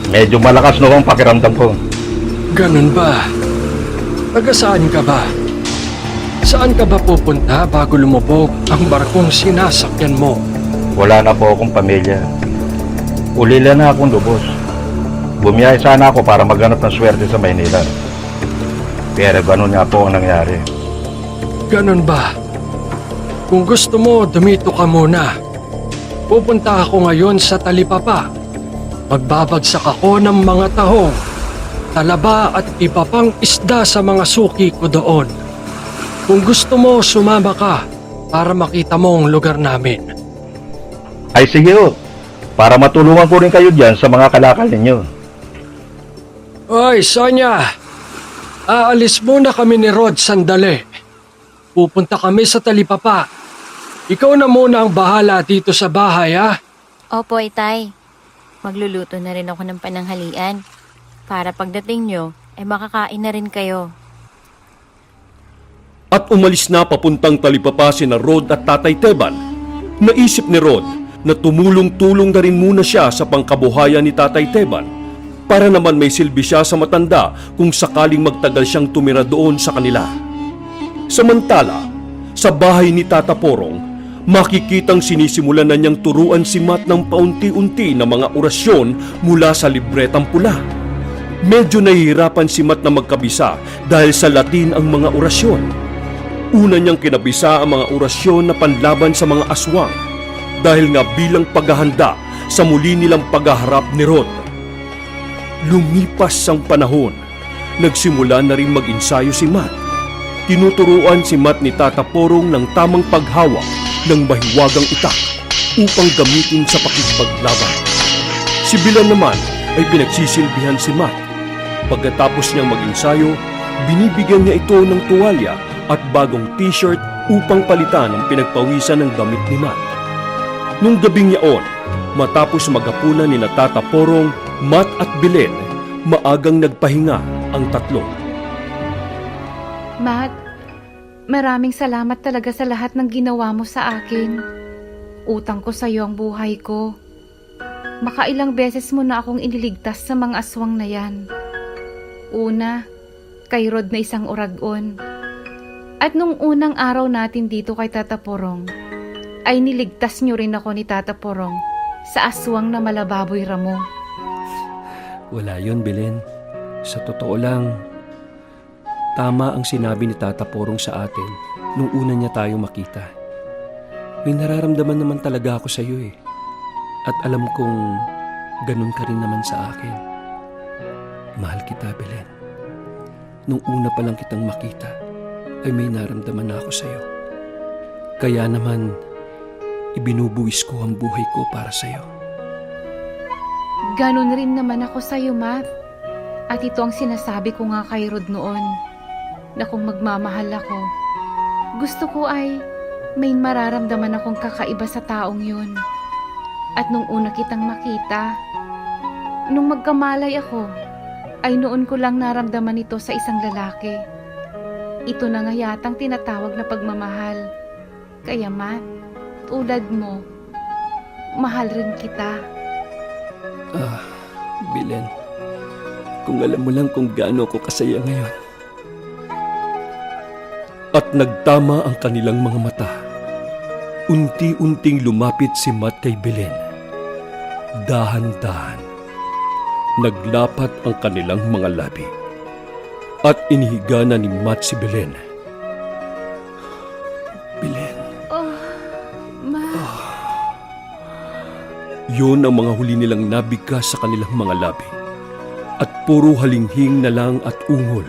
Medyo malakas na ang pakiramdam ko. Ganun ba? Taga saan ka ba? Saan ka ba pupunta bago lumubog ang barkong sinasakyan mo? Wala na po akong pamilya. Ulila na akong lubos. Bumiyahe sana ako para maghanap ng swerte sa Maynila. Pero ganun nga po ang nangyari. Ganun ba? Kung gusto mo, dumito ka muna. Pupunta ako ngayon sa Talipapa. Magbabagsak ako ng mga tahong, talaba at iba pang isda sa mga suki ko doon. Kung gusto mo, sumama ka para makita mo ang lugar namin. Ay sige ho. Para matulungan ko rin kayo dyan sa mga kalakal ninyo. Oy, Sonia! Aalis muna kami ni Rod sandali. Pupunta kami sa Talipapa. Ikaw na muna ang bahala dito sa bahay, ha? Opo, Itay. Magluluto na rin ako ng pananghalian. Para pagdating nyo, makakain na rin kayo. At umalis na papuntang Talipapa sina Rod at Tatay Teban. Naisip ni Rod na tumulong-tulong na rin muna siya sa pangkabuhayan ni Tatay Teban para naman may silbi siya sa matanda kung sakaling magtagal siyang tumira doon sa kanila. Samantala, sa bahay ni Tata Porong, makikitang sinisimulan na niyang turuan si Matt ng paunti-unti na mga orasyon mula sa libretang pula. Medyo nahihirapan si Matt na magkabisa dahil sa Latin ang mga orasyon. Una niyang kinabisa ang mga orasyon na panlaban sa mga aswang dahil nga bilang paghahanda sa muli nilang paghaharap ni Rod. Lumipas ang panahon, nagsimula na rin mag-ensayo si Matt. Tinuturuan si Matt ni Tata Porong ng tamang paghawak ng mahiwagang itak upang gamitin sa pakikipaglaban. Si Bilan naman ay pinagsisilbihan si Matt. Pagkatapos niyang mag-ensayo, binibigyan niya ito ng tuwalya at bagong t-shirt upang palitan ang pinagpawisan ng damit ni Matt. Nung gabing yaon, matapos maghapunan ni Tata Porong, Matt at Belen, maagang nagpahinga ang tatlo. Matt, maraming salamat talaga sa lahat ng ginawa mo sa akin. Utang ko sa iyo ang buhay ko. Makailang beses mo na akong iniligtas sa mga aswang na yan. Una, kay Rod na isang oragon. At nung unang araw natin dito kay Tata Porong, ay niligtas niyo rin ako ni Tata Porong sa aswang na malababoy ramo. Wala yun, Belen. Sa totoo lang, tama ang sinabi ni Tata Porong sa atin nung una niya tayo makita. May nararamdaman naman talaga ako sa iyo eh. At alam kong ganun ka rin naman sa akin. Mahal kita, Belen. Nung una pa lang kitang makita, ay may naramdaman na ako sa iyo. Kaya naman, ibinubuwis ko ang buhay ko para sa iyo. Ganon rin naman ako sa'yo, Matt. At ito ang sinasabi ko nga kay Rod noon, na kung magmamahal ako, gusto ko ay may mararamdaman akong kakaiba sa taong yun. At nung una kitang makita, nung magkamalay ako, ay noon ko lang naramdaman ito sa isang lalaki. Ito na nga yatang tinatawag na pagmamahal. Kaya Matt, tulad mo, mahal rin kita. Belen, kung alam mo lang kung gaano ako kasaya ngayon. At nagtama ang kanilang mga mata. Unti-unting lumapit si Matt kay Belen. Dahan-dahan, naglapat ang kanilang mga labi. At inihiga na ni Matt si Belen. Belen. Oh, Matt. Yun ang mga huli nilang nabigkas sa kanilang mga labi. At puro halinghing na lang at ungol.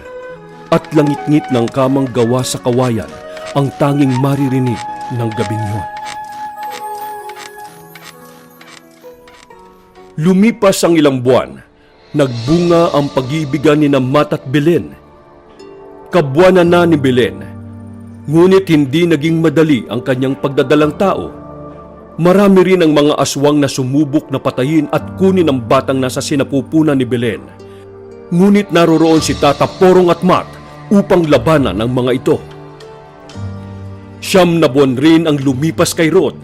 At langit-ngit ng kamang gawa sa kawayan ang tanging maririnig ng gabing yun. Lumipas ang ilang buwan, nagbunga ang pag-iibigan ni Matt at Belen. Kabuwanan na ni Belen, ngunit hindi naging madali ang kanyang pagdadalang tao. Marami rin ang mga aswang na sumubok na patayin at kunin ang batang nasa sinapupunan ni Belen. Ngunit naroroon si Tata Porong at Matt upang labanan ang mga ito. 9 na buwan rin ang lumipas kay Rod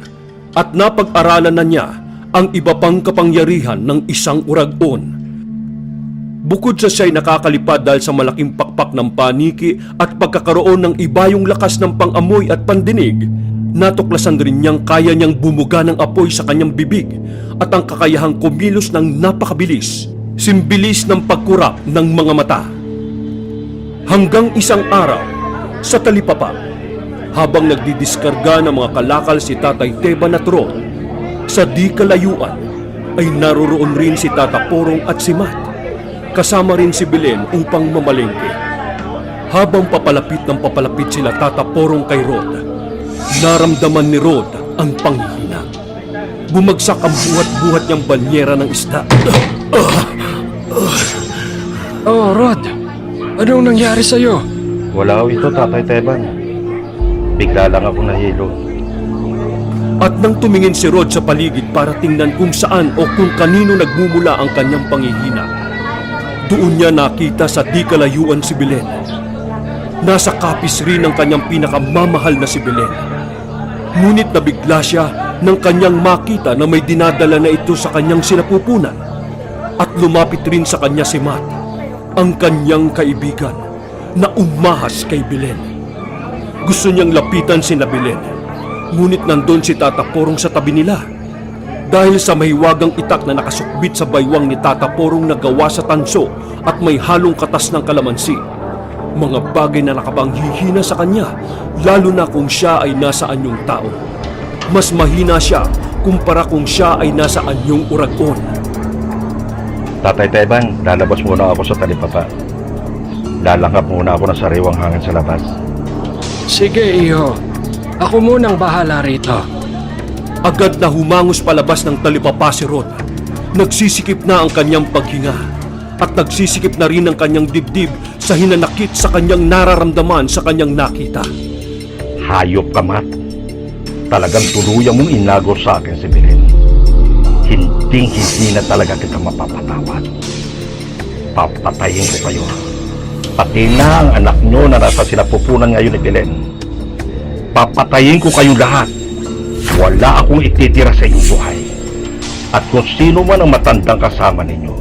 at napag-aralan na niya ang iba pang kapangyarihan ng isang uragon. Bukod sa siya'y nakakalipad dahil sa malaking pakpak ng paniki at pagkakaroon ng ibayong lakas ng pangamoy at pandinig, natuklasan rin niyang kaya niyang bumuga ng apoy sa kanyang bibig at ang kakayahang kumilos ng napakabilis, simbilis ng pagkurap ng mga mata. Hanggang isang araw, sa talipapa, habang nagdidiskarga ng mga kalakal si Tatay Teban at Rod, sa di kalayuan ay naroroon rin si Tata Porong at si Matt. Kasama rin si Belen upang mamalengke. Habang papalapit ng papalapit sila Tata Porong kay Rod, naramdaman ni Rod ang panghihina. Bumagsak ang buhat-buhat niyang banyera ng isda. Oh, Rod. Anong nangyari sa'yo? Wala ho ito, Tatay Teban. Bigla lang ako nahilo. At nang tumingin si Rod sa paligid para tingnan kung saan o kung kanino nagmumula ang kanyang panghihina, doon niya nakita sa di kalayuan si Belen. Nasa kapis rin ang kanyang pinakamamahal na si Belen. Ngunit nabigla siya nang kanyang makita na may dinadala na ito sa kanyang sinapupunan. At lumapit rin sa kanya si Matt, ang kanyang kaibigan, na umahas kay Belen. Gusto niyang lapitan si Belen, ngunit nandun si Tata Porong sa tabi nila. Dahil sa mahiwagang itak na nakasukbit sa baywang ni Tata Porong na gawa sa tanso at may halong katas ng kalamansi, mga bagay na nakapanghihina sa kanya, lalo na kung siya ay nasa anyong tao. Mas mahina siya kumpara kung siya ay nasa anyong uragon. Tatay Teban, lalabas muna ako sa talipapa. Lalanghap muna ako ng sariwang hangin sa labas. Sige, iho. Ako munang bahala rito. Agad na humangos palabas ng talipapa si Rod. Nagsisikip na ang kanyang paghinga at nagsisikip na rin ang kanyang dibdib sa hinanakit sa kanyang nararamdaman sa kanyang nakita. Hayop ka, Matt. Talagang tuluyan mong inago sa akin si Belen. Hindi na talaga kita mapapatawad. Papatayin ko kayo. Pati na ang anak nyo na nasa sinapupunan ngayon ni Belen. Papatayin ko kayong lahat. Wala akong ititira sa inyong buhay. At kung sino man ang matandang kasama ninyo,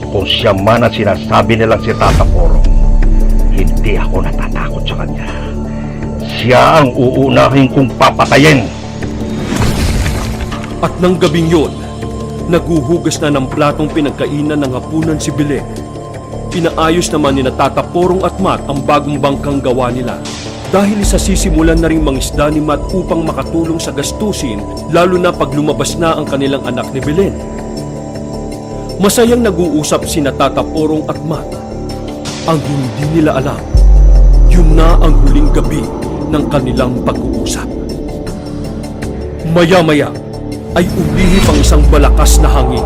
kung siya man ang sinasabi nilang si Tata Porong, hindi ako natatakot sa kanya. Siya ang uunahin kong papatayin. At nang gabing yun, naguhugas na ng platong pinagkainan ng hapunan si Belen. Pinaayos naman ni Tata Porong at Matt ang bagong bangkang gawa nila. dahil sa sisimulan na ring mangisda ni Matt upang makatulong sa gastusin, lalo na pag lumabas na ang kanilang anak ni Belen. Masayang nag-uusap sina Tata Porong at Matt. Ang hindi nila alam, yun na ang huling gabi ng kanilang pag-uusap. Maya-maya ay umihip ang isang balakas na hangin.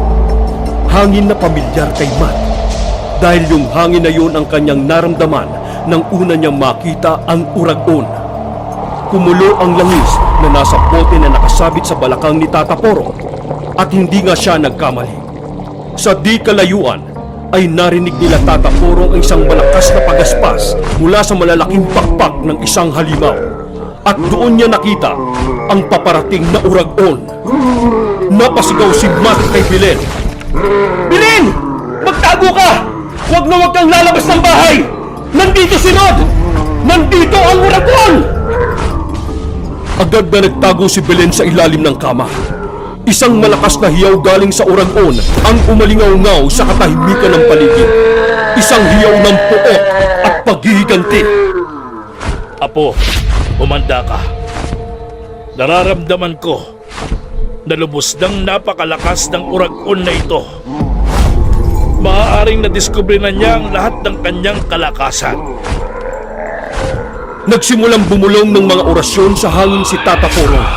Hangin na pamilyar kay Matt. Dahil yung hangin na yun ang kanyang naramdaman nang una niyang makita ang uragon. Kumulo ang langis na nasa bote na nakasabit sa balakang ni Tata Porong at hindi nga siya nagkamali. Sa di kalayuan ay narinig nila Tata Porong ang isang malakas na pagaspas mula sa malalaking pakpak ng isang halimaw. At doon niya nakita ang paparating na uragon. Napasigaw si Matt kay Belen. Belen! Magtago ka! Huwag na huwag kang lalabas ng bahay! Nandito si Rod! Nandito ang uragon! Agad na nagtago si Belen sa ilalim ng kama. Isang malakas na hiyaw galing sa uragon ang umalingaw-ngaw sa katahimikan ng paligid. Isang hiyaw ng puot at paghihiganti. Apo, umanda ka. Nararamdaman ko na lubos ng napakalakas ng uragon na ito. Maaaring nadiskubre na niya ang lahat ng kanyang kalakasan. Nagsimulang bumulong ng mga orasyon sa hangin si Tata Porong.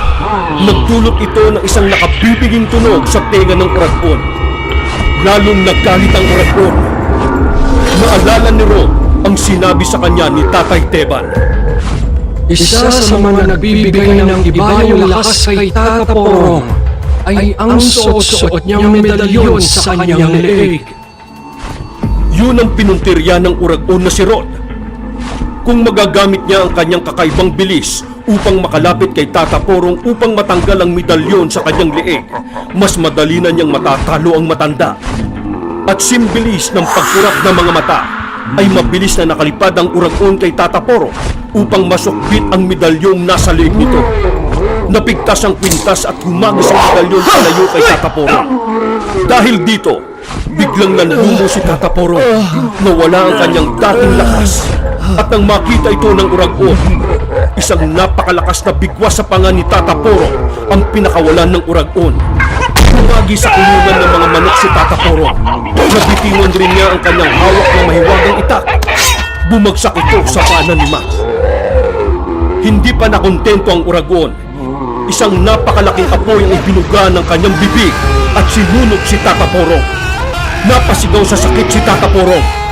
Nagdulot ito ng isang nakabibiging tunog sa tenga ng uragon. Lalong naggalit ang uragon. Naalala ni Rod ang sinabi sa kanya ni Tatay Teban. Isa sa mga nagbibigay ng iba yung lakas kay Tata Porong ay ang suot-suot niyang medalyon sa kanyang leeg. Yun ang pinuntirya ng uragon na si Rod. Kung magagamit niya ang kanyang kakaibang bilis upang makalapit kay Tata Porong upang matanggal ang medalyon sa kanyang leeg, mas madali na niyang matatalo ang matanda. At simbilis ng pagkurak ng mga mata, ay mabilis na nakalipad ang uragon kay Tata Porong upang masukbit ang medalyong nasa leeg nito. Napigtas ang kwintas at humagis ang medalyon sa layo kay Tata Porong. Dahil dito, biglang nanlumo si Tata Porong. Nawala ang kanyang dating lakas. At nang makita ito ng uragon, isang napakalakas na bigwas sa panga ni Tata Porong ang pinakawalan ng uragon. Humagi sa kulungan ng mga manok si Tata Porong. Nabitingon rin niya ang kanyang hawak na mahiwagang itak. Bumagsak ito sa paanan ni Matt. Hindi pa nakontento ang uragon. Isang napakalaking apoy ang ibinuga ng kanyang bibig at sinunog si Tata Porong. Napasigaw sa sakit si Tata Porong.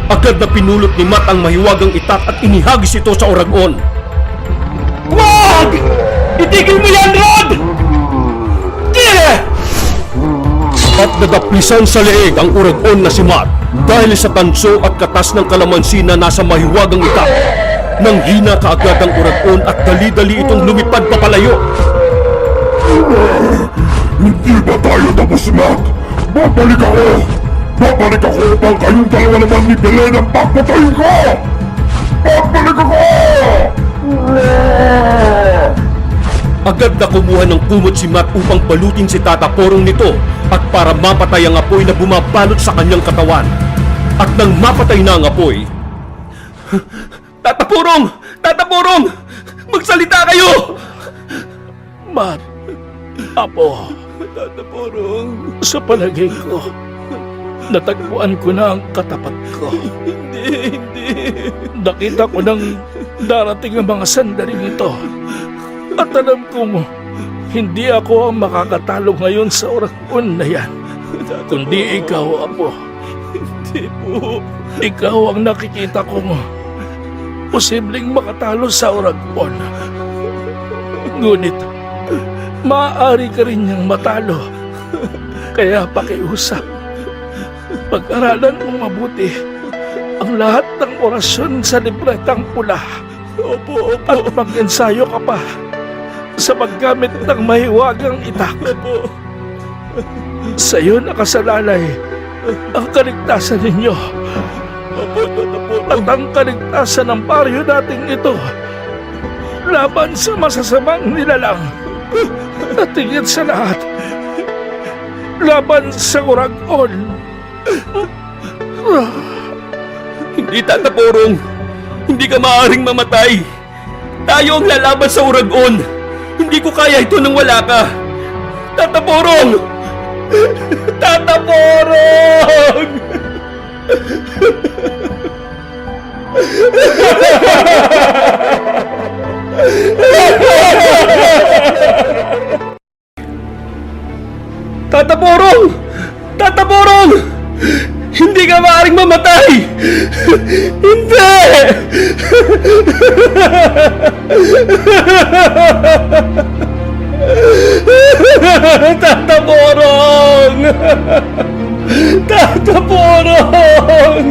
Agad na pinulot ni Matt ang mahiwagang itak at inihagis ito sa uragon. Wag! Itigil mo yan, Rod! At nadaplisan sa leeg ang uragon na si Matt dahil sa tanso at katas ng kalamansi na nasa mahiwagang itak. Nang hina kaagad ang uragon at dali-dali itong lumipad papalayo. Hindi ba tayo tapos, Matt? Babalik ako! Babalik ako upang kayong dalawa naman ni Belen ang papatayin ko! Babalik ako! Agad na kumuha ng kumot si Matt upang balutin si Tata Porong nito at para mapatay ang apoy na bumabalot sa kanyang katawan. At nang mapatay na ang apoy, Tata Porong! Tata Porong! Magsalita kayo! Matt, Apo, Tata Porong, sa palagay ko, natagpuan ko na ang katapat ko. Hindi. Nakita ko nang darating ang mga sandaling ito. At alam kong hindi ako ang makakatalo ngayon sa uragon na yan. Kundi ikaw, Apo. Hindi po. Ikaw ang nakikita kong posibleng makatalo sa uragon. Ngunit, maaari ka rin niyang matalo. Kaya pakiusap. Pag-aralan mong mabuti ang lahat ng orasyon sa libretang pula. Opo. At mag-ensayo ka pa sa paggamit ng mahiwagang itak. Opo. Sa iyo nakasalalay ang kaligtasan ninyo. Opo. At ang kaligtasan ng baryo nating ito laban sa masasamang nilalang. At higit sa lahat, laban sa uragon. Hindi, Tata Porong. Hindi ka maaaring mamatay. Tayo ang lalaban sa Uragon. Hindi ko kaya ito nang wala ka. Tata Porong! Tata Porong! Tata Porong! Tata Porong! Hindi ka maaaring mamatay! Hindi! Tata Porong! Tata Porong!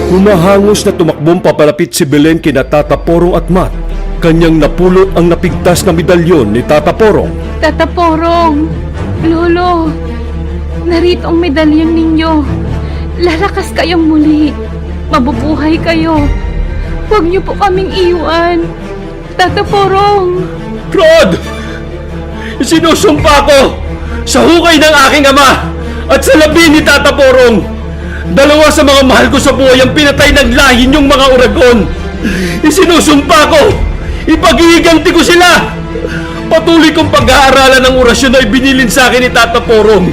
Humahangos na tumakbong papalapit si Belen kina Tata Porong at Matt. Kanyang napulot ang napigtas na medalyon ni Tata Porong. Tata Porong, Lolo, narito ang medalyon ninyo. Lalakas kayong muli. Mabubuhay kayo. Huwag niyo po kaming iwan. Tata Porong. Rod! Isinusumpa ko sa hukay ng aking ama at sa labi ni Tata Porong. Dalawa sa mga mahal ko sa buhay ang pinatay ng lahi niyong mga Uragon. Isinusumpa ko, ipaghihiganti ko sila. Patuloy kong pag-aaralan ng orasyon na ibinilin sa akin ni Tata Porong.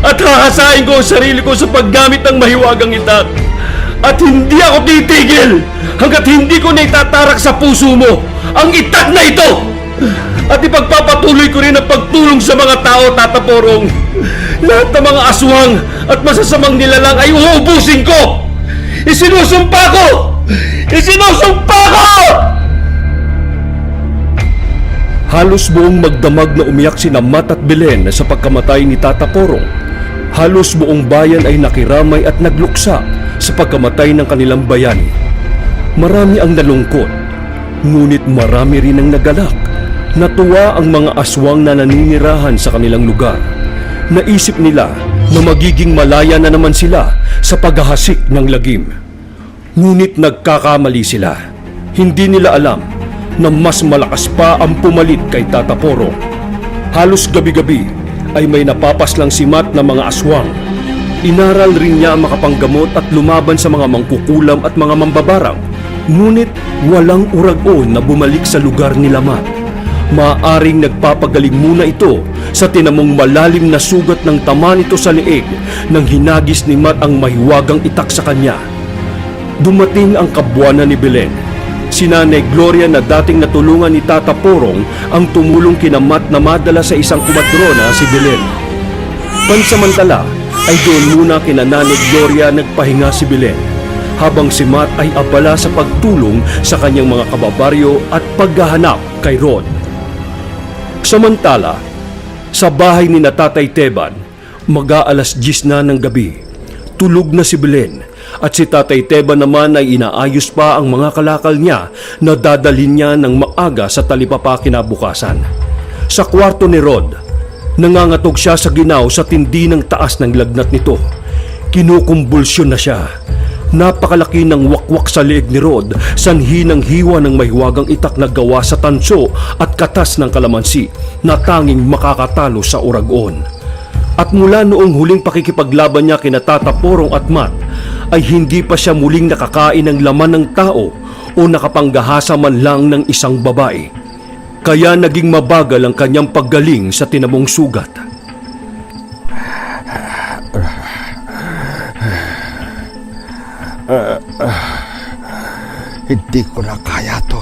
At hahasain ko ang sarili ko sa paggamit ng mahiwagang itak. At hindi ako titigil hanggat hindi ko na itatarak sa puso mo ang itak na ito. At ipagpapatuloy ko rin ang pagtulong sa mga tao, Tata Porong. Lahat ng mga aswang at masasamang nilalang ay uubusin ko. Isinusumpa ko! Isinusumpa ko! Halos buong magdamag na umiyak sina Matt at Belen sa pagkamatay ni Tata Porong. Halos buong bayan ay nakiramay at nagluksa sa pagkamatay ng kanilang bayani. Marami ang nalungkot, ngunit marami rin ang nagalak. Natuwa ang mga aswang na naninirahan sa kanilang lugar. Naisip nila na magiging malaya na naman sila sa paghahasik ng lagim. Ngunit nagkakamali sila. Hindi nila alam na mas malakas pa ang pumalit kay Tata Porong. Halos gabi-gabi ay may napapaslang si Matt na mga aswang. Inaral rin niya ang makapanggamot at lumaban sa mga mangkukulam at mga mambabarang. Ngunit walang Uragon na bumalik sa lugar nila Matt. Maaring nagpapagaling muna ito sa tinamong malalim na sugat ng tama nito sa leeg nang hinagis ni Matt ang mahiwagang itak sa kanya. Dumating ang kabuwanan ni Belen. Si Nanay Gloria na dating natulungan ni Tata Porong ang tumulong kina Matt na madala sa isang kumadrona si Belen. Pansamantala ay doon muna kina Nanay Gloria nagpahinga si Belen habang si Matt ay abala sa pagtulong sa kanyang mga kababaryo at paghahanap kay Rod. Samantala, sa bahay ni Tatay Teban, mag-aalas 10 na ng gabi. Tulog na si Belen at si Tatay Teban naman ay inaayos pa ang mga kalakal niya na dadalhin niya ng maaga sa talipapa kinabukasan. Sa kwarto ni Rod, nangangatog siya sa ginaw sa tindi ng taas ng lagnat nito. Kinukumbulsyon na siya. Napakalaki ng wakwak sa leeg ni Rod, sanhi ng hiwa ng mahiwagang itak na gawa sa tanso at katas ng kalamansi na tanging makakatalo sa Uragon. At mula noong huling pakikipaglaban niya kina Tata Porong at Matt, ay hindi pa siya muling nakakain ng laman ng tao o nakapanggahasa man lang ng isang babae. Kaya naging mabagal ang kanyang paggaling sa tinamong sugat. Hindi ko na kaya to.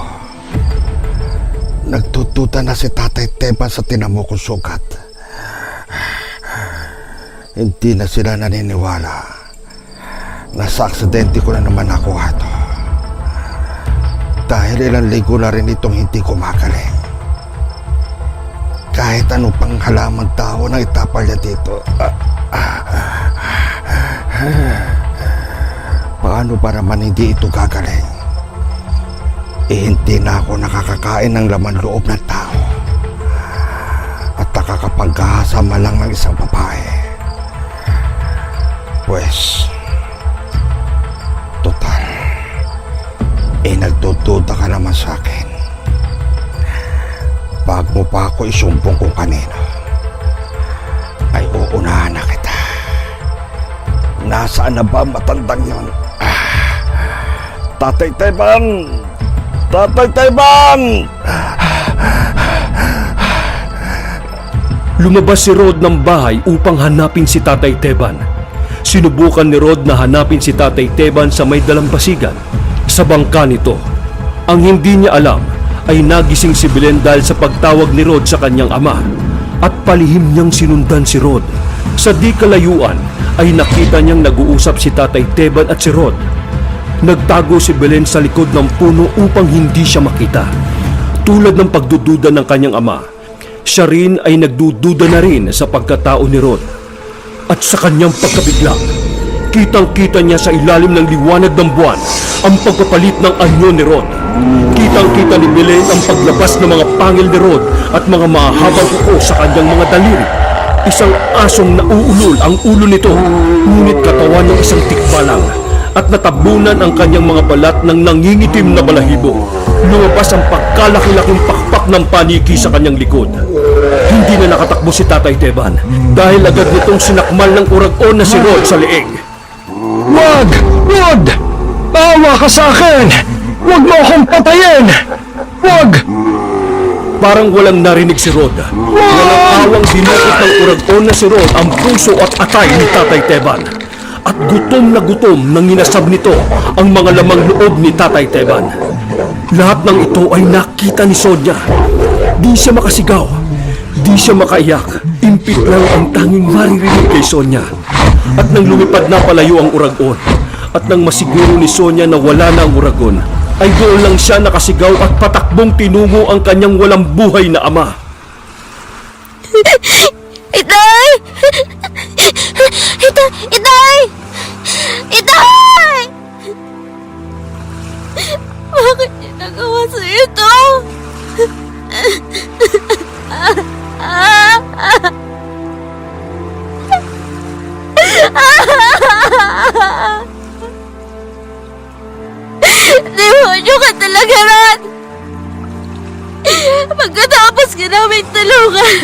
Nagtututa na si Tatay Teban sa tinamo kong sugat. Hindi na sila naniniwala na sa aksidente ko na naman nakuha to. Dahil ilang linggo na rin itong hindi ko magaling. Kahit ano pang halamang tao na itapal niya dito. Paano ba naman hindi ito gagaling? Hindi na ako nakakakain ng laman loob ng tao. At nakakapaghahasa man lang ng isang babae. Pues, total, nagtutuda ka naman sa akin. Pag mo pa ako isumbong kung kanino, ay uunahan na kita. nasaan na ba ang matandang yon? Tatay Teban! Tatay Teban! Lumabas si Rod ng bahay upang hanapin si Tatay Teban. Sinubukan ni Rod na hanapin si Tatay Teban sa may dalampasigan, sa bangka nito. Ang hindi niya alam ay nagising si Belen dahil sa pagtawag ni Rod sa kanyang ama at palihim niyang sinundan si Rod. Sa di kalayuan ay nakita niyang nag-uusap si Tatay Teban at si Rod. Nagtago si Belen sa likod ng puno upang hindi siya makita. Tulad ng pagdududa ng kanyang ama, siya rin ay nagdududa na rin sa pagkatao ni Rod. At sa kanyang pagkabigla, kitang-kita niya sa ilalim ng liwanag ng buwan ang pagpapalit ng anyo ni Rod. Kitang-kita ni Belen ang paglabas ng mga pangil ni Rod at mga mahabang kuko sa kanyang mga daliri. Isang asong nauulol ang ulo nito, ngunit katawan ng isang tikbalang at natabunan ang kanyang mga balat ng nangingitim na balahibo. Lumabas ang pagkalaki-laking pakpak ng paniki sa kanyang likod. Hindi na nakatakbo si Tatay Teban dahil agad nitong sinakmal ng uragon na si Rod sa leeg. Wag! Rod! Maawa ka sa akin! Huwag mo akong patayin! Wag! Parang walang narinig si Rod. Walang awang dinukot ng uragon na si Rod ang puso at atay ni Tatay Teban. At gutom na gutom nang inasab nito ang mga lamang loob ni Tatay Teban. Lahat ng ito ay nakita ni Sonia. Di siya makasigaw, di siya makaiyak. Impit lang ang tanging maririnig kay Sonia. At nang lumipad na palayo ang uragon, at nang masiguro ni Sonia na wala na ang uragon, ay doon lang siya nakasigaw at patakbong tinungo ang kanyang walang buhay na ama. Itay! Itay! Itay! Bakit niya nagawa sa ito? Demonyo ka talaga, Ron! Pagkatapos ka namin tulungan,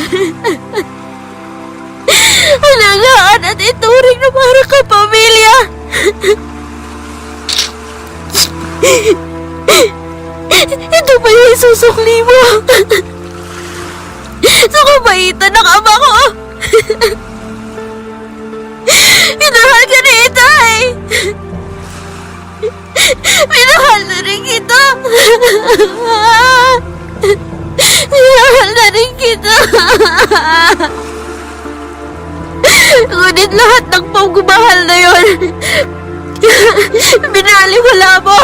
alagaan at ituring na para ka pamilya. Ito ba yung isusukli mo? Sa kabaitan ng ama ko. Minahal ka ni Itay. Minahal na rin kita. Minahal na rin kita. Ngunit lahat ng pagmamahal na yon, binaliwala mo.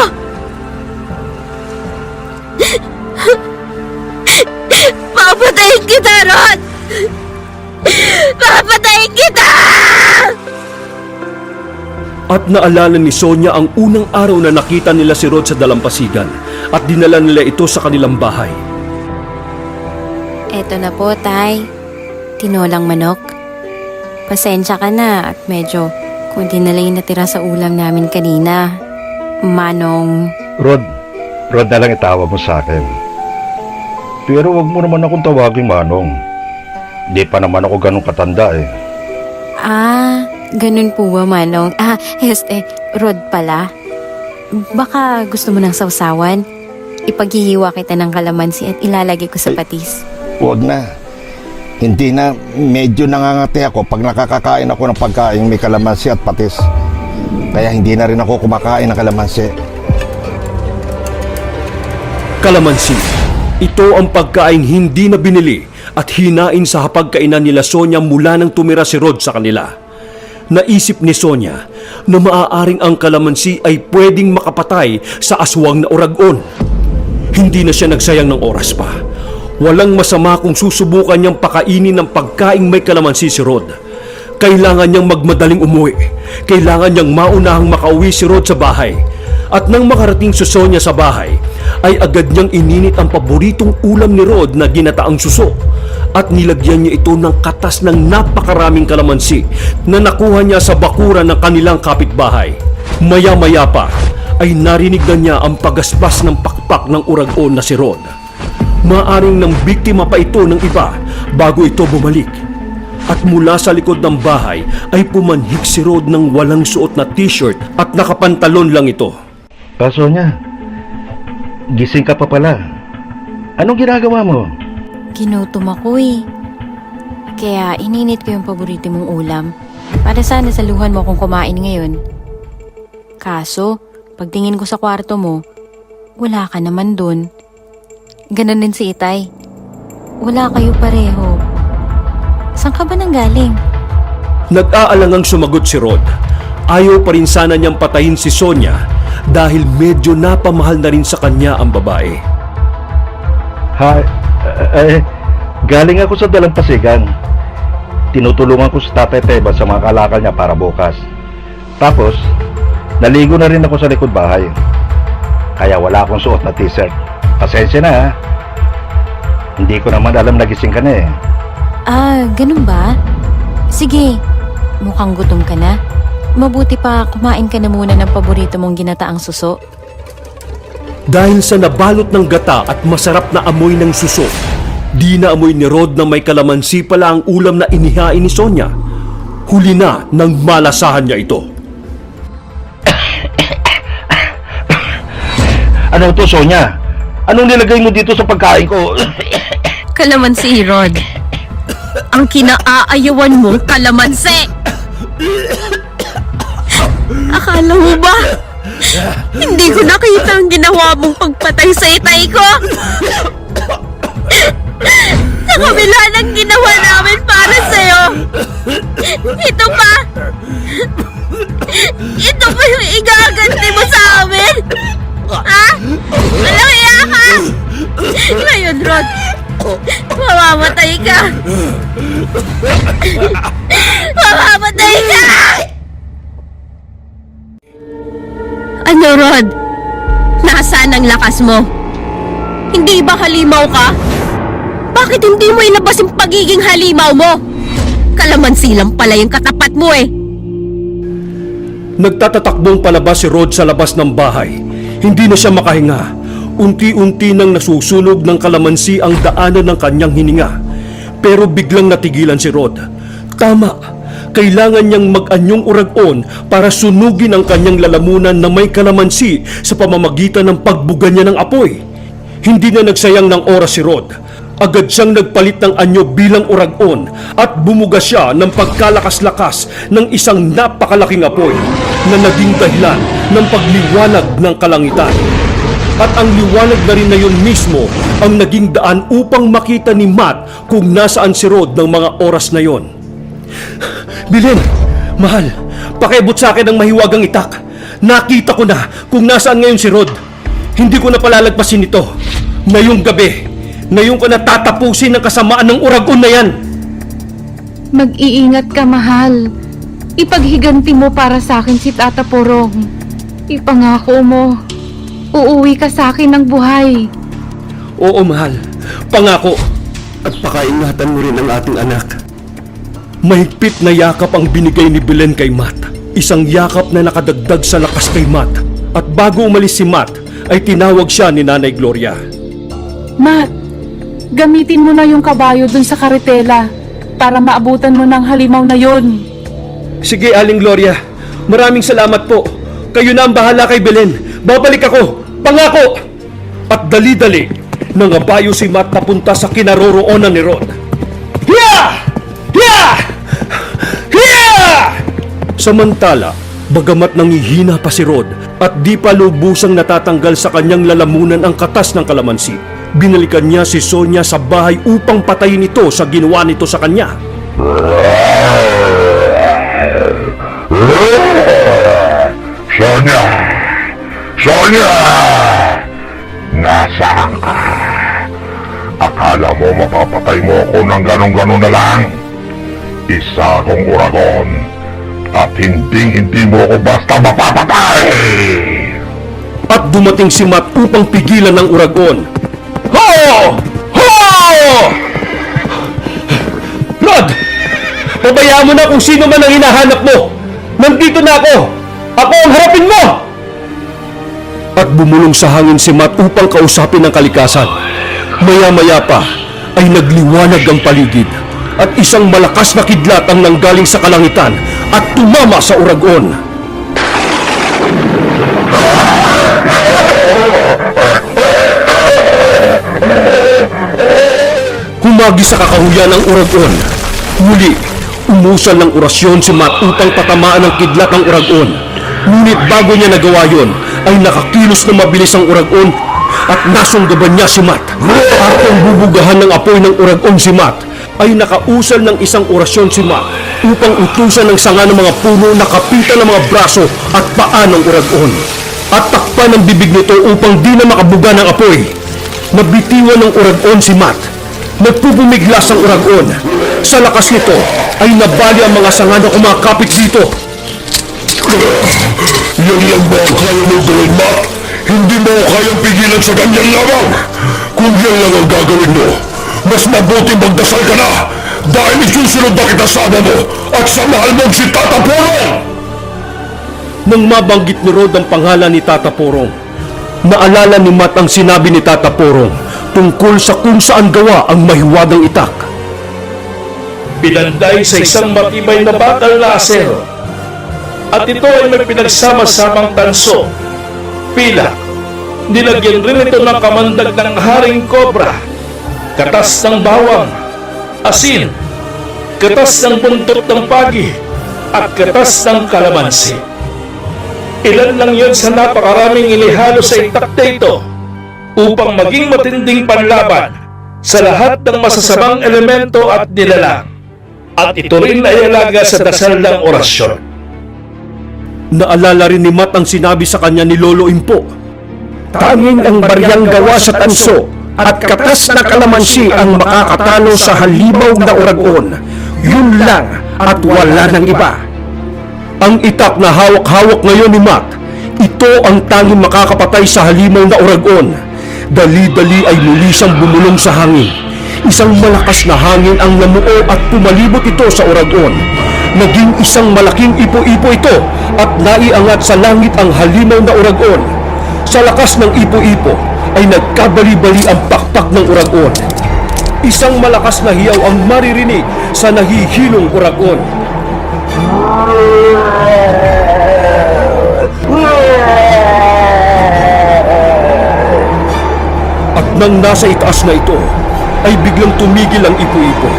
Papatayin kita, Ron! Papatayin kita! At naalala ni Sonia ang unang araw na nakita nila si Rod sa dalampasigan at dinala nila ito sa kanilang bahay. Eto na po, Tay. Tinolang manok. Pasensya ka na at medyo kunti na lang yung natira sa ulam namin kanina. Manong... Rod na lang itawag mo sa akin. Pero wag mo naman akong tawaging Manong. Di pa naman ako ganun katanda eh. Ganun po ba, Manong? Rod pala. Baka gusto mo ng sausawan? Ipaghihiwa kita ng kalamansi at ilalagay ko sa patis. Huwag na. Hindi na, medyo nangangati ako pag nakakakain ako ng pagkain may kalamansi at patis. Kaya hindi na rin ako kumakain ng kalamansi. Kalamansi. Ito ang pagkain hindi na binili at hinain sa hapagkainan nila Sonia mula nang tumira si Rod sa kanila. Naisip ni Sonia na maaaring ang kalamansi ay pwedeng makapatay sa aswang na uragon. Hindi na siya nagsayang ng oras pa. Walang masama kung susubukan niyang pakainin ng pagkaing may kalamansi si Rod. Kailangan niyang magmadaling umuwi. Kailangan niyang maunahang makauwi si Rod sa bahay. At nang makarating si Sonia sa bahay, ay agad niyang ininit ang paboritong ulam ni Rod na ginataang suso. At nilagyan niya ito ng katas ng napakaraming kalamansi na nakuha niya sa bakuran ng kanilang kapitbahay. Maya-maya pa ay narinig na niya ang pagaspas ng pakpak ng uragon na si Rod. Maaring nang biktima pa ito ng iba bago ito bumalik. At mula sa likod ng bahay ay pumanhik si Rod ng walang suot na t-shirt at nakapantalon lang ito. Sonya, gising ka pa pala. Anong ginagawa mo? Ginutom ako eh. Kaya ininit ko yung paborito mong ulam. Para sana saluhan mo akong kumain ngayon. Kaso, pagtingin ko sa kwarto mo, wala ka naman dun. Ganon din si Itay. Wala kayo pareho. Saan ka ba nanggaling? Nag-aalangang sumagot si Rod. Ayaw pa rin sana niyang patayin si Sonya dahil medyo napamahal na rin sa kanya ang babae. Galing ako sa dalampasigan. Tinutulungan ko si Tatay Teba sa mga kalakal niya para bukas. Tapos, naligo na rin ako sa likod bahay. Kaya wala akong suot na t-shirt. Pasensya na ha. Hindi ko naman alam na gising ka na eh. Ganun ba? Sige, mukhang gutom ka na. Mabuti pa kumain ka na muna ng paborito mong ginataang suso. Dahil sa nabalot ng gata at masarap na amoy ng suso, di na amoy ni Rod na may kalamansi pala ang ulam na inihain ni Sonya. Huli na nang malasahan niya ito. Ano to, Sonya? Anong nilagay mo dito sa pagkain ko? Kalamansi, Rod. Ang kinaayawan mong kalamansi! Akala mo ba? Hindi ko nakita ang ginawa mong pagpatay sa itay ko! Sa kabila ng ginawa namin para sa'yo! Ito pa! Ito pa yung igaganti mo sa amin! Ha? Walang iya ka! Ngayon, Rod, mamamatay ka! Mamamatay ka! Ano, Rod? Nasaan ang lakas mo? Hindi ba halimaw ka? Bakit hindi mo ilabas yung pagiging halimaw mo? Kalamansi lang pala yung katapat mo eh. Nagtatatakbong palabas si Rod sa labas ng bahay. Hindi na siya makahinga. Unti-unti nang nasusunog ng kalamansi ang daanan ng kanyang hininga. Pero biglang natigilan si Rod. Tama, kailangan niyang mag-anyong uragon para sunugin ang kanyang lalamunan na may kalamansi sa pamamagitan ng pagbuga niya ng apoy. Hindi na nagsayang ng oras si Rod. Agad siyang nagpalit ng anyo bilang uragon at bumuga siya ng pagkalakas-lakas ng isang napakalaking apoy na naging dahilan ng pagliwanag ng kalangitan. At ang liwanag na rin na yun mismo ang naging daan upang makita ni Matt kung nasaan si Rod ng mga oras na yon. Bilin, mahal, pakiabot sa akin ang mahiwagang itak. Nakita ko na kung nasaan ngayon si Rod. Hindi ko na palalagpasin ito. Ngayong gabi, ngayon ko na tatapusin ang kasamaan ng uragon na yan. Mag-iingat ka, mahal. Ipaghiganti mo para sa akin si Tata Porong. Ipangako mo, uuwi ka sa akin ng buhay. Oo, mahal. Pangako. At pakaingatan mo rin ang ating anak. Mahigpit na yakap ang binigay ni Belen kay Matt. Isang yakap na nakadagdag sa lakas kay Matt. At bago umalis si Matt, ay tinawag siya ni Nanay Gloria. Matt, gamitin mo na yung kabayo dun sa karetela para maabutan mo ng halimaw na yon. Sige, Aling Gloria. Maraming salamat po. Kayo na ang bahala kay Belen. Babalik ako. Pangako! At dali-dali, nangabayo si Matt papunta sa kinaroroonan ni Rod. Hiya! Hiya! Hiya! Samantala, bagamat nangihina pa si Rod at di pa lubusang natatanggal sa kanyang lalamunan ang katas ng kalamansi, binalikan niya si Sonya sa bahay upang patayin ito sa ginawa nito sa kanya. Sonya! Sonya! Nasaan ka? Akala mo mapapatay mo ako ng ganong-ganon na lang? Isa akong uragon at hindi mo ako basta mapapatay! At dumating si Matt upang pigilan ng uragon. Ho! Ho! Rod! Pabayaan mo na kung sino man ang hinahanap mo! Nandito na ako! Ako ang harapin mo! At bumulong sa hangin si Matt upang kausapin ang kalikasan. Maya-maya pa ay nagliwanag ang paligid at isang malakas na kidlat ang nanggaling sa kalangitan at tumama sa uragon. Humagi sa kakahuyan ng uragon. Muli, umusal ng orasyon si Matt upang patamaan ang kidlat ng uragon. Ngunit bago niya nagawa yon, ay nakakilos na mabilis ang uragon at nasunggaban niya si Matt. At ang bubugahan ng apoy ng uragon si Matt, ay nakausal ng isang orasyon si Matt upang utusan ng sanga ng mga puno na kapitan ng mga braso at paa ng uragon. At takpan ang bibig nito upang di na makabuga ng apoy. Nabitiwan ng uragon si Matt. Nagpupumiglas ang uragon. Sa lakas nito ay nabali ang mga sanga na kumakapit dito. Yan lang ba ang kaya mo gawin, Matt? Hindi mo kayang pigilan sa ganyan lamang. Kung yan lang ang gagawin mo, mas mabuti magdasal ka na dahil isusunod na kita sa ama mo at sa mahal mong si Tata Porong! Nang mabanggit ni Rod ang pangalan ni Tata Porong, naalala ni Matt ang sinabi ni Tata Porong tungkol sa kung saan gawa ang mahiwagang itak. Pinanday sa isang matibay na bakal na asero. At ito ay may pinagsama-samang tanso, pilak. Nilagyan rin ito ng kamandag ng haring kobra, katas ng bawang, asin, katas ng buntot ng pagi, at katas ng kalamansi. Ilan lang yon sa napakaraming inihalo sa itak na ito upang maging matinding panlaban sa lahat ng masasamang elemento at nilalang. At ito rin ay alaga sa dasal ng orasyon. Naalala rin ni Matt ang sinabi sa kanya ni Lolo Impo. Tanging ang baryang gawa sa tanso at katas na kalamansi ang makakatalo sa halimaw na uragon. Yun lang at wala ng iba. Ang itak na hawak-hawak ngayon ni Matt, ito ang tanging makakapatay sa halimaw na uragon. Dali-dali ay muli siyang bumulong sa hangin. Isang malakas na hangin ang namuo at pumalibot ito sa uragon. Naging isang malaking ipo-ipo ito at naiangat sa langit ang halimaw na uragon. Sa lakas ng ipo-ipo ay nagkabali-bali ang pakpak ng uragon. Isang malakas na hiyaw ang maririnig sa nahihilong uragon. At nang nasa itaas na ito, ay biglang tumigil ang ipo-ipo.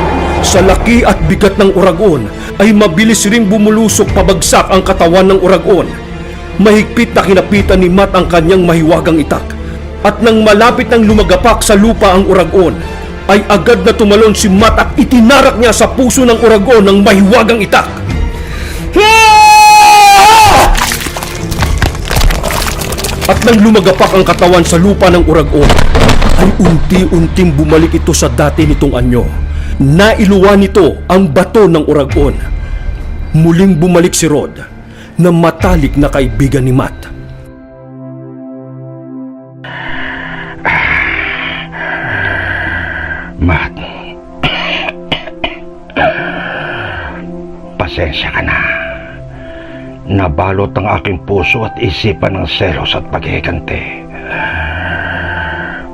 Sa laki at bigat ng uragon, ay mabilis ring bumulusok pabagsak ang katawan ng uragon. Mahigpit na kinapitan ni Matt ang kanyang mahiwagang itak. At nang malapit ng lumagapak sa lupa ang uragon, ay agad na tumalon si Matt at itinarak niya sa puso ng uragon ng mahiwagang itak. At nang lumagapak ang katawan sa lupa ng uragon, ay unti-unting bumalik ito sa dati nitong anyo. Nailuwa nito ang bato ng uragon. Muling bumalik si Rod na matalik na kaibigan ni Matt. Matt, pasensya ka na. Nabalot ang aking puso at isipan ng selos at paghihiganti.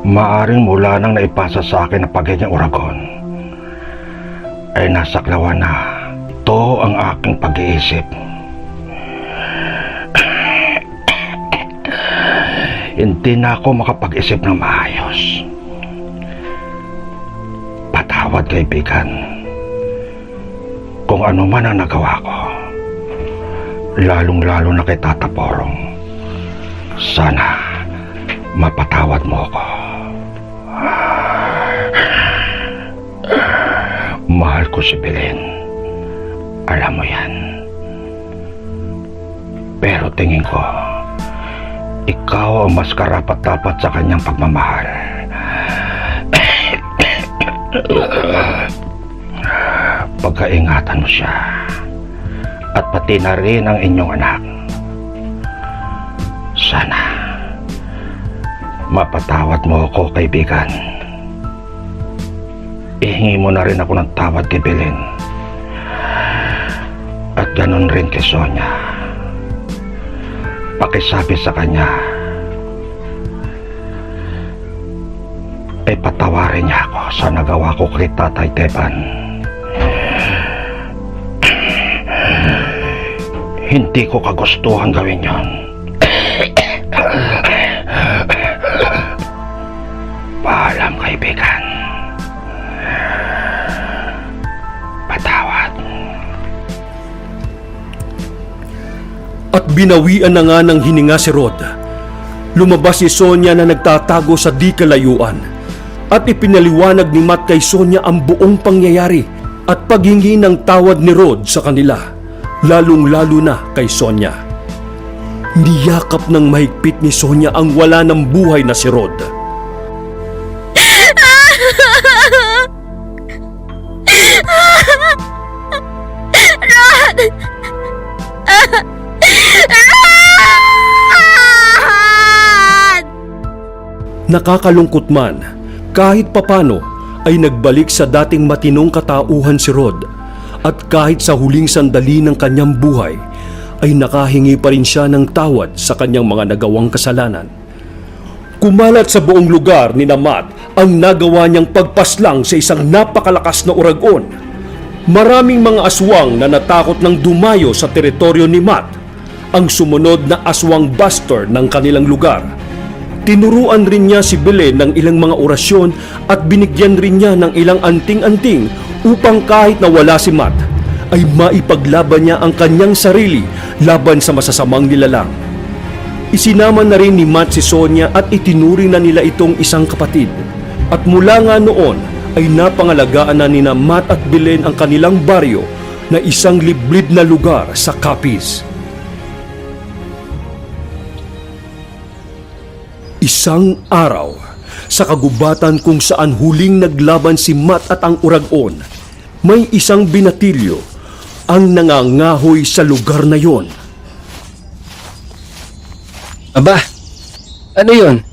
Maaring mula nang naipasa sa akin ang pagiging uragon, ay nasaklawan na. Ito ang aking pag-iisip. Hindi na ako makapag-isip ng maayos. Patawad, kaibigan, kung ano man ang nagawa ko, lalong-lalo na kay Tata Porong. Sana mapatawad mo ako. Mahal ko si Belen. Alam mo yan. Pero tingin ko, ikaw ang mas karapat-dapat sa kanyang pagmamahal. Pagkaingatan mo siya. At pati na rin ang inyong anak. Sana mapatawad mo ako, kaibigan. Ihingi mo na rin ako ng tawad kay Belen. At ganon rin kay Sonia. Pakisabi sa kanya ay patawarin niya ako sa nagawa ko kay Tatay Teban. hindi ko kagustuhan gawin yon. Paalam, kaibigan. Patawad. At binawian na nga ng hininga si Rod. Lumabas si Sonia na nagtatago sa di kalayuan at ipinaliwanag ni Matt kay Sonia ang buong pangyayari at paghingi ng tawad ni Rod sa kanila, lalong-lalo na kay Sonia. Niyakap ng mahigpit ni Sonia ang wala ng buhay na si Rod. Nakakalungkot man, kahit papano ay nagbalik sa dating matinong katauhan si Rod at kahit sa huling sandali ng kanyang buhay ay nakahingi pa rin siya ng tawad sa kanyang mga nagawang kasalanan. Kumalat sa buong lugar ni Matt ang nagawa niyang pagpaslang sa isang napakalakas na uragon. Maraming mga aswang na natakot ng dumayo sa teritoryo ni Matt, ang sumunod na aswang buster ng kanilang lugar. Tinuruan rin niya si Belen ng ilang mga orasyon at binigyan rin niya ng ilang anting-anting upang kahit na wala si Matt, ay maipaglaban niya ang kanyang sarili laban sa masasamang nilalang. Isinama na rin ni Matt si Sonia at itinuring na nila itong isang kapatid. At mula nga noon ay napangalagaan na nina Matt at Belen ang kanilang baryo na isang liblib na lugar sa Capiz. Isang araw, sa kagubatan kung saan huling naglaban si Matt at ang uragon, may isang binatilyo ang nangangahoy sa lugar na yon. Aba, ano yun?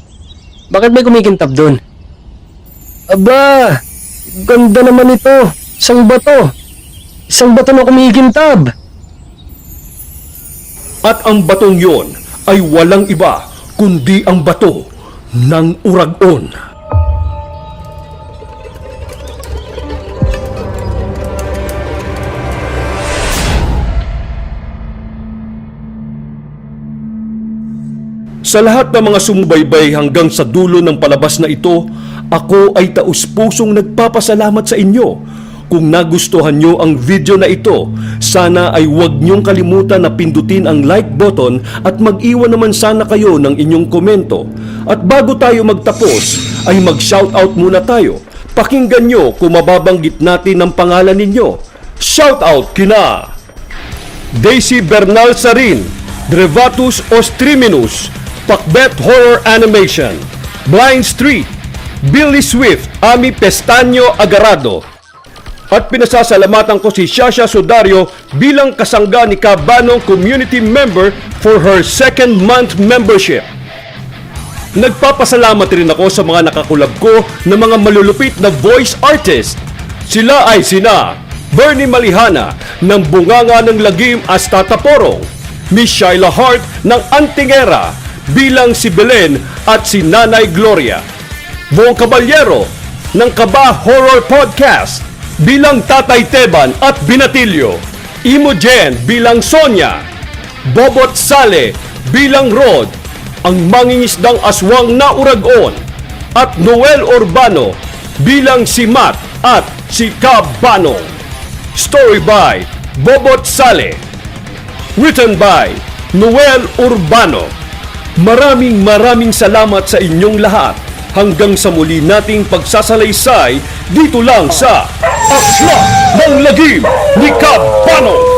Bakit may kumikintab doon? Aba, ganda naman ito. Isang bato. Isang bato na kumikintab. At ang batong yon ay walang iba kundi ang bato ng uragon. Sa lahat ng mga sumubaybay hanggang sa dulo ng palabas na ito, ako ay taus-pusong nagpapasalamat sa inyo. Kung nagustuhan nyo ang video na ito, sana ay huwag nyong kalimutan na pindutin ang like button at mag-iwan naman sana kayo ng inyong komento. At bago tayo magtapos, ay mag-shoutout muna tayo. Pakinggan nyo kung mababanggit natin ang pangalan ninyo. Shoutout kina Daisy Bernal Sarin, Drevatus Ostriminus, Pacbet Horror Animation, Blind Street, Billy Swift, Ami Pestaño Agarado. At pinasasalamatan ko si Shasha Sudario bilang kasangga ni Kabanong Community Member for her second month membership. Nagpapasalamat rin ako sa mga nakakulab ko na mga malulupit na voice artist. Sila ay sina Bernie Malihana ng Bunganga ng Lagim as Tata Porong, Miss Shyla Hart ng Antingera bilang si Belen at si Nanay Gloria, Bong Caballero ng Kaba Horror Podcast bilang Tatay Teban at Binatilyo, Imogen bilang Sonia, Bobot Sale bilang Rod, ang mangingisdang aswang na uragon, at Noel Urbano bilang si Matt at si Kabanong. Story by Bobot Sale. Written by Noel Urbano. Maraming salamat sa inyong lahat. Hanggang sa muli nating pagsasalaysay dito lang sa Akla ng Lagim ni Kabanong.